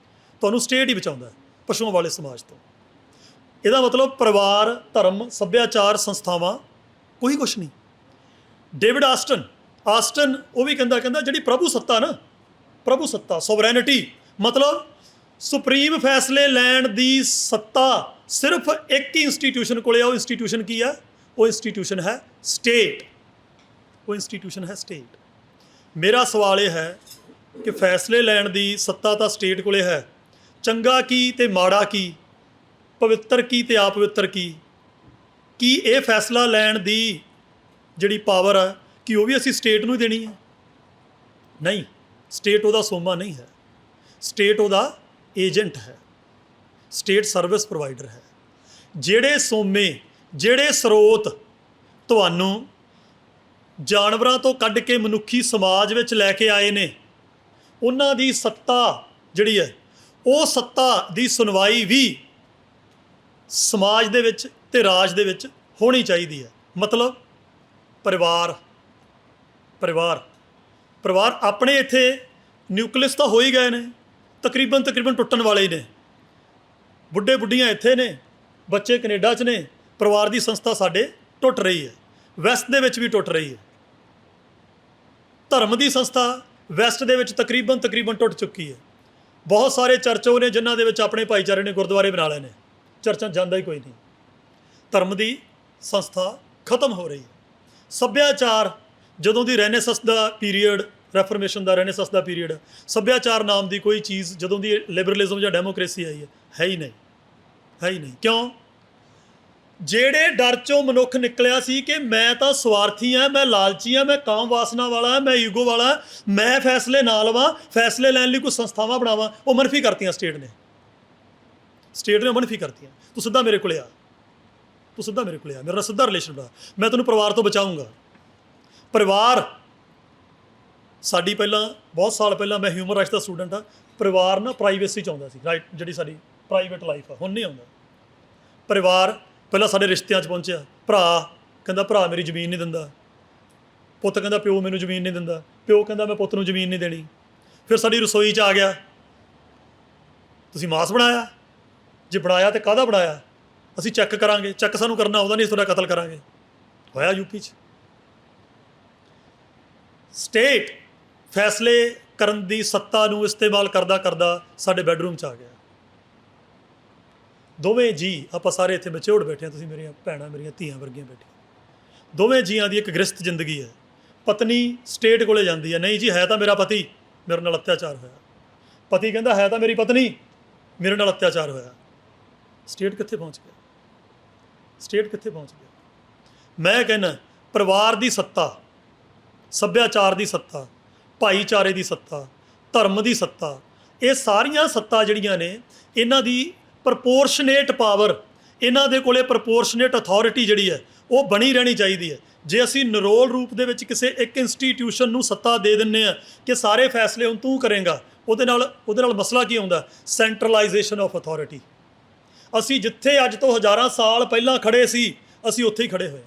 ਤੁਹਾਨੂੰ ਸਟੇਟ ਹੀ ਬਚਾਉਂਦਾ ਹੈ ਪਸ਼ੂਆਂ ਵਾਲੇ ਸਮਾਜ ਤੋਂ। ਇਹਦਾ ਮਤਲਬ ਪਰਿਵਾਰ, ਧਰਮ, ਸੱਭਿਆਚਾਰ, ਸੰਸਥਾਵਾਂ, ਕੋਈ ਕੁਛ ਨਹੀਂ। ਡੇਵਿਡ ਆਸਟਨ ਉਹ ਵੀ ਕਹਿੰਦਾ ਜਿਹੜੀ ਪ੍ਰਭੂ ਸੱਤਾ ਨਾ, ਪ੍ਰਭੂ ਸੱਤਾ, ਸੋਵਰੈਨਿਟੀ, ਮਤਲਬ ਸੁਪਰੀਮ ਫੈਸਲੇ ਲੈਣ ਦੀ ਸੱਤਾ ਸਿਰਫ ਇੱਕ ਹੀ ਇੰਸਟੀਟਿਊਸ਼ਨ ਕੋਲੇ ਆ। ਉਹ ਇੰਸਟੀਟਿਊਸ਼ਨ ਕੀ ਆ? ਉਹ ਇੰਸਟੀਟਿਊਸ਼ਨ ਹੈ ਸਟੇਟ, ਉਹ ਇੰਸਟੀਟਿਊਸ਼ਨ ਹੈ ਸਟੇਟ। ਮੇਰਾ ਸਵਾਲ ਇਹ ਹੈ ਕਿ ਫੈਸਲੇ ਲੈਣ ਦੀ ਸੱਤਾ ਤਾਂ ਸਟੇਟ ਕੋਲੇ ਹੈ, ਚੰਗਾ ਕੀ ਅਤੇ ਮਾੜਾ ਕੀ, ਪਵਿੱਤਰ ਕੀ ਅਤੇ ਅਪਵਿੱਤਰ ਕੀ ਇਹ ਫੈਸਲਾ ਲੈਣ ਦੀ ਜਿਹੜੀ ਪਾਵਰ ਹੈ, ਕੀ ਉਹ ਵੀ ਅਸੀਂ ਸਟੇਟ ਨੂੰ ਹੀ ਦੇਣੀ ਹੈ? ਨਹੀਂ, ਸਟੇਟ ਉਹਦਾ ਸੋਮਾ ਨਹੀਂ ਹੈ, ਸਟੇਟ ਉਹਦਾ ਏਜੰਟ ਹੈ, ਸਟੇਟ ਸਰਵਿਸ ਪ੍ਰੋਵਾਈਡਰ ਹੈ। ਜਿਹੜੇ ਸੋਮੇ, ਜਿਹੜੇ ਸਰੋਤ ਤੁਹਾਨੂੰ ਜਾਨਵਰਾਂ ਤੋਂ ਕੱਢ ਕੇ ਮਨੁੱਖੀ ਸਮਾਜ ਵਿੱਚ ਲੈ ਕੇ ਆਏ ਨੇ, ਉਹਨਾਂ ਦੀ ਸੱਤਾ ਜਿਹੜੀ ਹੈ ਉਹ ਸੱਤਾ ਦੀ ਸੁਣਵਾਈ ਵੀ ਸਮਾਜ ਦੇ ਵਿੱਚ ਤੇ ਰਾਜ ਦੇ ਵਿੱਚ ਹੋਣੀ ਚਾਹੀਦੀ ਹੈ। ਮਤਲਬ ਪਰਿਵਾਰ ਆਪਣੇ ਇੱਥੇ ਨਿਊਕਲੀਅਸ ਤਾਂ ਹੋ ਹੀ ਗਏ ਨੇ, ਤਕਰੀਬਨ ਟੁੱਟਣ ਵਾਲੇ ਹੀ ਨੇ। ਬੁੱਢੇ ਬੁੱਢੀਆਂ ਇੱਥੇ ਨੇ, ਬੱਚੇ ਕੈਨੇਡਾ 'ਚ ਨੇ, ਪਰਿਵਾਰ ਦੀ ਸੰਸਥਾ ਸਾਡੇ ਟੁੱਟ ਰਹੀ ਹੈ, ਵੈਸਟ ਦੇ ਵਿੱਚ ਵੀ ਟੁੱਟ ਰਹੀ ਹੈ। ਧਰਮ ਦੀ ਸੰਸਥਾ ਵੈਸਟ ਦੇ ਵਿੱਚ ਤਕਰੀਬਨ ਟੁੱਟ ਚੁੱਕੀ ਹੈ। ਬਹੁਤ ਸਾਰੇ ਚਰਚ ਉਹ ਨੇ ਜਿਨ੍ਹਾਂ ਦੇ ਵਿੱਚ ਆਪਣੇ ਭਾਈਚਾਰੇ ਨੇ ਗੁਰਦੁਆਰੇ ਬਣਾ ਲਏ ਨੇ, ਚਰਚਾਂ ਜਾਂਦਾ ਹੀ ਕੋਈ ਨਹੀਂ। ਧਰਮ ਦੀ ਸੰਸਥਾ ਖਤਮ ਹੋ ਰਹੀ ਹੈ। ਸੱਭਿਆਚਾਰ, ਜਦੋਂ ਦੀ ਰੈਨੇਸੈਂਸ ਦਾ ਪੀਰੀਅਡ, ਰੈਫਰਮੇਸ਼ਨ ਦਾ ਰੈਨੇਸੈਂਸ ਦਾ ਪੀਰੀਅਡ, ਸੱਭਿਆਚਾਰ ਨਾਮ ਦੀ ਕੋਈ ਚੀਜ਼ ਜਦੋਂ ਦੀ ਲਿਬਰਲਿਜ਼ਮ ਜਾਂ ਡੈਮੋਕ੍ਰੇਸੀ ਆਈ ਹੈ ਹੀ ਨਹੀਂ। ਕਿਉਂ? ਜਿਹੜੇ ਡਰ 'ਚੋਂ ਮਨੁੱਖ ਨਿਕਲਿਆ ਸੀ ਕਿ ਮੈਂ ਤਾਂ ਸਵਾਰਥੀ ਹਾਂ, ਮੈਂ ਲਾਲਚੀ ਹਾਂ, ਮੈਂ ਕਾਮ ਵਾਸਨਾ ਵਾਲਾ ਹਾਂ, ਮੈਂ ਈਗੋ ਵਾਲਾ, ਮੈਂ ਫੈਸਲੇ ਨਾ ਲਵਾਂ, ਫੈਸਲੇ ਲੈਣ ਲਈ ਕੋਈ ਸੰਸਥਾਵਾਂ ਬਣਾਵਾਂ, ਉਹ ਮਨਫੀ ਕਰਤੀਆਂ ਸਟੇਟ ਨੇ ਮਨਫੀ ਕਰਤੀਆਂ। ਤੂੰ ਸਿੱਧਾ ਮੇਰੇ ਕੋਲੇ ਆ, ਮੇਰੇ ਨਾਲ ਸਿੱਧਾ ਰਿਲੇਸ਼ਨ ਬਣਾ, ਮੈਂ ਤੈਨੂੰ ਪਰਿਵਾਰ ਤੋਂ ਬਚਾਊਂਗਾ। ਪਰਿਵਾਰ ਸਾਡੀ ਪਹਿਲਾਂ ਬਹੁਤ ਸਾਲ ਪਹਿਲਾਂ, ਮੈਂ ਹਿਊਮਨ ਰਾਈਟਸ ਦਾ ਸਟੂਡੈਂਟ ਹਾਂ, ਪਰਿਵਾਰ ਨਾ ਪ੍ਰਾਈਵੇਸੀ 'ਚ ਆਉਂਦਾ ਸੀ, ਰਾਈਟ, ਜਿਹੜੀ ਸਾਡੀ ਪ੍ਰਾਈਵੇਟ ਲਾਈਫ ਆ, ਹੁਣ ਨਹੀਂ ਆਉਂਦਾ। ਪਰਿਵਾਰ ਪਹਿਲਾਂ ਸਾਡੇ ਰਿਸ਼ਤਿਆਂ 'ਚ ਪਹੁੰਚਿਆ। ਭਰਾ ਕਹਿੰਦਾ ਭਰਾ ਮੇਰੀ ਜ਼ਮੀਨ ਨਹੀਂ ਦਿੰਦਾ, ਪੁੱਤ ਕਹਿੰਦਾ ਪਿਓ ਮੈਨੂੰ ਜ਼ਮੀਨ ਨਹੀਂ ਦਿੰਦਾ, ਪਿਓ ਕਹਿੰਦਾ ਮੈਂ ਪੁੱਤ ਨੂੰ ਜ਼ਮੀਨ ਨਹੀਂ ਦੇਣੀ। ਫਿਰ ਸਾਡੀ ਰਸੋਈ 'ਚ ਆ ਗਿਆ, ਤੁਸੀਂ ਮਾਸ ਬਣਾਇਆ, ਜੇ ਬਣਾਇਆ ਤਾਂ ਕਾਹਦਾ ਬਣਾਇਆ, ਅਸੀਂ ਚੈੱਕ ਕਰਾਂਗੇ, ਚੈੱਕ ਸਾਨੂੰ ਕਰਨਾ ਆਉਂਦਾ ਨਹੀਂ, ਤੁਹਾਡਾ ਕਤਲ ਕਰਾਂਗੇ। ਹੋਇਆ ਯੂਪੀ 'ਚ। ਸਟੇਟ ਫੈਸਲੇ ਕਰਨ ਦੀ ਸੱਤਾ ਨੂੰ ਇਸਤੇਮਾਲ ਕਰਦਾ ਸਾਡੇ ਬੈਡਰੂਮ 'ਚ ਆ ਗਿਆ। ਦੋਵੇਂ ਜੀ ਆਪਾਂ ਸਾਰੇ ਇੱਥੇ ਮੈਚਿਓਰਡ ਬੈਠੇ ਹਾਂ, ਤੁਸੀਂ ਮੇਰੀਆਂ ਭੈਣਾਂ, ਮੇਰੀਆਂ ਧੀਆਂ ਵਰਗੀਆਂ ਬੈਠੀਆਂ। ਦੋਵੇਂ ਜੀਆਂ ਦੀ ਇੱਕ ਗ੍ਰਸਤ ਜ਼ਿੰਦਗੀ ਹੈ। ਪਤਨੀ ਸਟੇਟ ਕੋਲੇ ਜਾਂਦੀ ਹੈ, ਨਹੀਂ ਜੀ ਹੈ ਤਾਂ ਮੇਰਾ ਪਤੀ, ਮੇਰੇ ਨਾਲ ਅਤਿਆਚਾਰ ਹੋਇਆ। ਪਤੀ ਕਹਿੰਦਾ ਹੈ ਤਾਂ ਮੇਰੀ ਪਤਨੀ, ਮੇਰੇ ਨਾਲ ਅਤਿਆਚਾਰ ਹੋਇਆ। ਸਟੇਟ ਕਿੱਥੇ ਪਹੁੰਚ ਗਿਆ? ਮੈਂ ਕਹਿੰਦਾ ਪਰਿਵਾਰ ਦੀ ਸੱਤਾ, ਸੱਭਿਆਚਾਰ ਦੀ ਸੱਤਾ, ਭਾਈਚਾਰੇ ਦੀ ਸੱਤਾ, ਧਰਮ ਦੀ ਸੱਤਾ, ਇਹ ਸਾਰੀਆਂ ਸੱਤਾ ਜਿਹੜੀਆਂ ਨੇ, ਇਹਨਾਂ ਦੀ ਪ੍ਰਪੋਰਸ਼ਨੇਟ ਪਾਵਰ, ਇਹਨਾਂ ਦੇ ਕੋਲੇ ਪ੍ਰਪੋਰਸ਼ਨੇਟ ਅਥਾਰਟੀ ਜਿਹੜੀ ਹੈ ਉਹ ਬਣੀ ਰਹਿਣੀ ਚਾਹੀਦੀ ਹੈ। ਜੇ ਅਸੀਂ ਨਿਰੋਲ ਰੂਪ ਦੇ ਵਿੱਚ ਕਿਸੇ ਇੱਕ ਇੰਸਟੀਟਿਊਸ਼ਨ ਨੂੰ ਸੱਤਾ ਦੇ ਦਿੰਦੇ ਹਾਂ ਕਿ ਸਾਰੇ ਫੈਸਲੇ ਹੁਣ ਤੂੰ ਕਰੇਂਗਾ, ਉਹਦੇ ਨਾਲ ਮਸਲਾ ਕੀ ਆਉਂਦਾ? Centralisation of authority. ਅਸੀਂ ਜਿੱਥੇ ਅੱਜ ਤੋਂ ਹਜ਼ਾਰਾਂ ਸਾਲ ਪਹਿਲਾਂ ਖੜੇ ਸੀ, ਅਸੀਂ ਉੱਥੇ ਹੀ ਖੜੇ ਹੋਏ।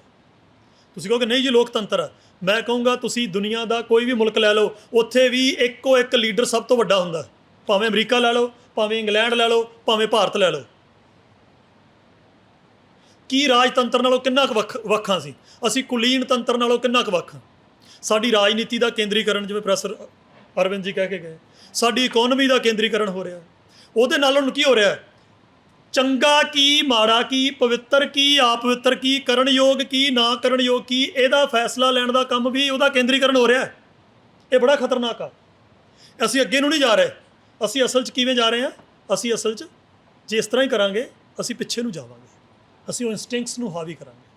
ਤੁਸੀਂ ਕਹੋਗੇ ਨਹੀਂ ਜੀ ਲੋਕਤੰਤਰ ਆ, ਮੈਂ ਕਹੂੰਗਾ ਤੁਸੀਂ ਦੁਨੀਆ ਦਾ ਕੋਈ ਵੀ ਮੁਲਕ ਲੈ ਲਓ, ਉੱਥੇ ਵੀ ਇੱਕੋ ਇੱਕ ਲੀਡਰ ਸਭ ਤੋਂ ਵੱਡਾ ਹੁੰਦਾ, ਭਾਵੇਂ ਅਮਰੀਕਾ ਲੈ ਲਓ, ਭਾਵੇਂ ਇੰਗਲੈਂਡ ਲੈ ਲਓ, ਭਾਵੇਂ ਭਾਰਤ ਲੈ ਲਓ। ਕੀ ਰਾਜਤੰਤਰ ਨਾਲੋਂ ਕਿੰਨਾ ਕੁ ਵੱਖਾਂ ਸੀ? ਅਸੀਂ ਕੁਲੀਨ ਤੰਤਰ ਨਾਲੋਂ ਕਿੰਨਾ ਕੁ ਵੱਖ ਹਾਂ। ਸਾਡੀ ਰਾਜਨੀਤੀ ਦਾ ਕੇਂਦਰੀਕਰਨ, ਜਿਵੇਂ ਪ੍ਰੋਫੈਸਰ ਅਰਵਿੰਦ ਜੀ ਕਹਿ ਕੇ ਗਏ, ਸਾਡੀ ਇਕੋਨਮੀ ਦਾ ਕੇਂਦਰੀਕਰਨ ਹੋ ਰਿਹਾ। ਉਹਦੇ ਨਾਲ ਹੁਣ ਕੀ ਹੋ ਰਿਹਾ? ਚੰਗਾ ਕੀ, ਮਾੜਾ ਕੀ, ਪਵਿੱਤਰ ਕੀ, ਆਪਵਿੱਤਰ ਕੀ, ਕਰਨਯੋਗ ਕੀ, ਨਾ ਕਰਨਯੋਗ ਕੀ, ਇਹਦਾ ਫੈਸਲਾ ਲੈਣ ਦਾ ਕੰਮ ਵੀ ਉਹਦਾ ਕੇਂਦਰੀਕਰਨ ਹੋ ਰਿਹਾ। ਇਹ ਬੜਾ ਖਤਰਨਾਕ ਆ। ਅਸੀਂ ਅੱਗੇ ਨੂੰ ਨਹੀਂ ਜਾ ਰਹੇ। ਅਸੀਂ ਅਸਲ 'ਚ ਕਿਵੇਂ ਜਾ ਰਹੇ ਹਾਂ? ਅਸੀਂ ਅਸਲ 'ਚ ਜੇ ਇਸ ਤਰ੍ਹਾਂ ਹੀ ਕਰਾਂਗੇ, ਅਸੀਂ ਪਿੱਛੇ ਨੂੰ ਜਾਵਾਂਗੇ। ਅਸੀਂ ਉਹ ਇੰਸਟਿੰਕਟਸ ਨੂੰ ਹਾਵੀ ਕਰਾਂਗੇ,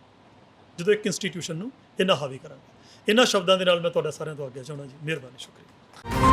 ਜਦੋਂ ਇੱਕ ਇੰਸਟੀਟਿਊਸ਼ਨ ਨੂੰ ਇੰਨਾ ਹਾਵੀ ਕਰਾਂਗੇ। ਇਹਨਾਂ ਸ਼ਬਦਾਂ ਦੇ ਨਾਲ ਮੈਂ ਤੁਹਾਡਾ ਸਾਰਿਆਂ ਤੋਂ ਅੱਗੇ ਚਾਹੁੰਦਾ ਜੀ। ਮਿਹਰਬਾਨੀ, ਸ਼ੁਕਰੀਆ।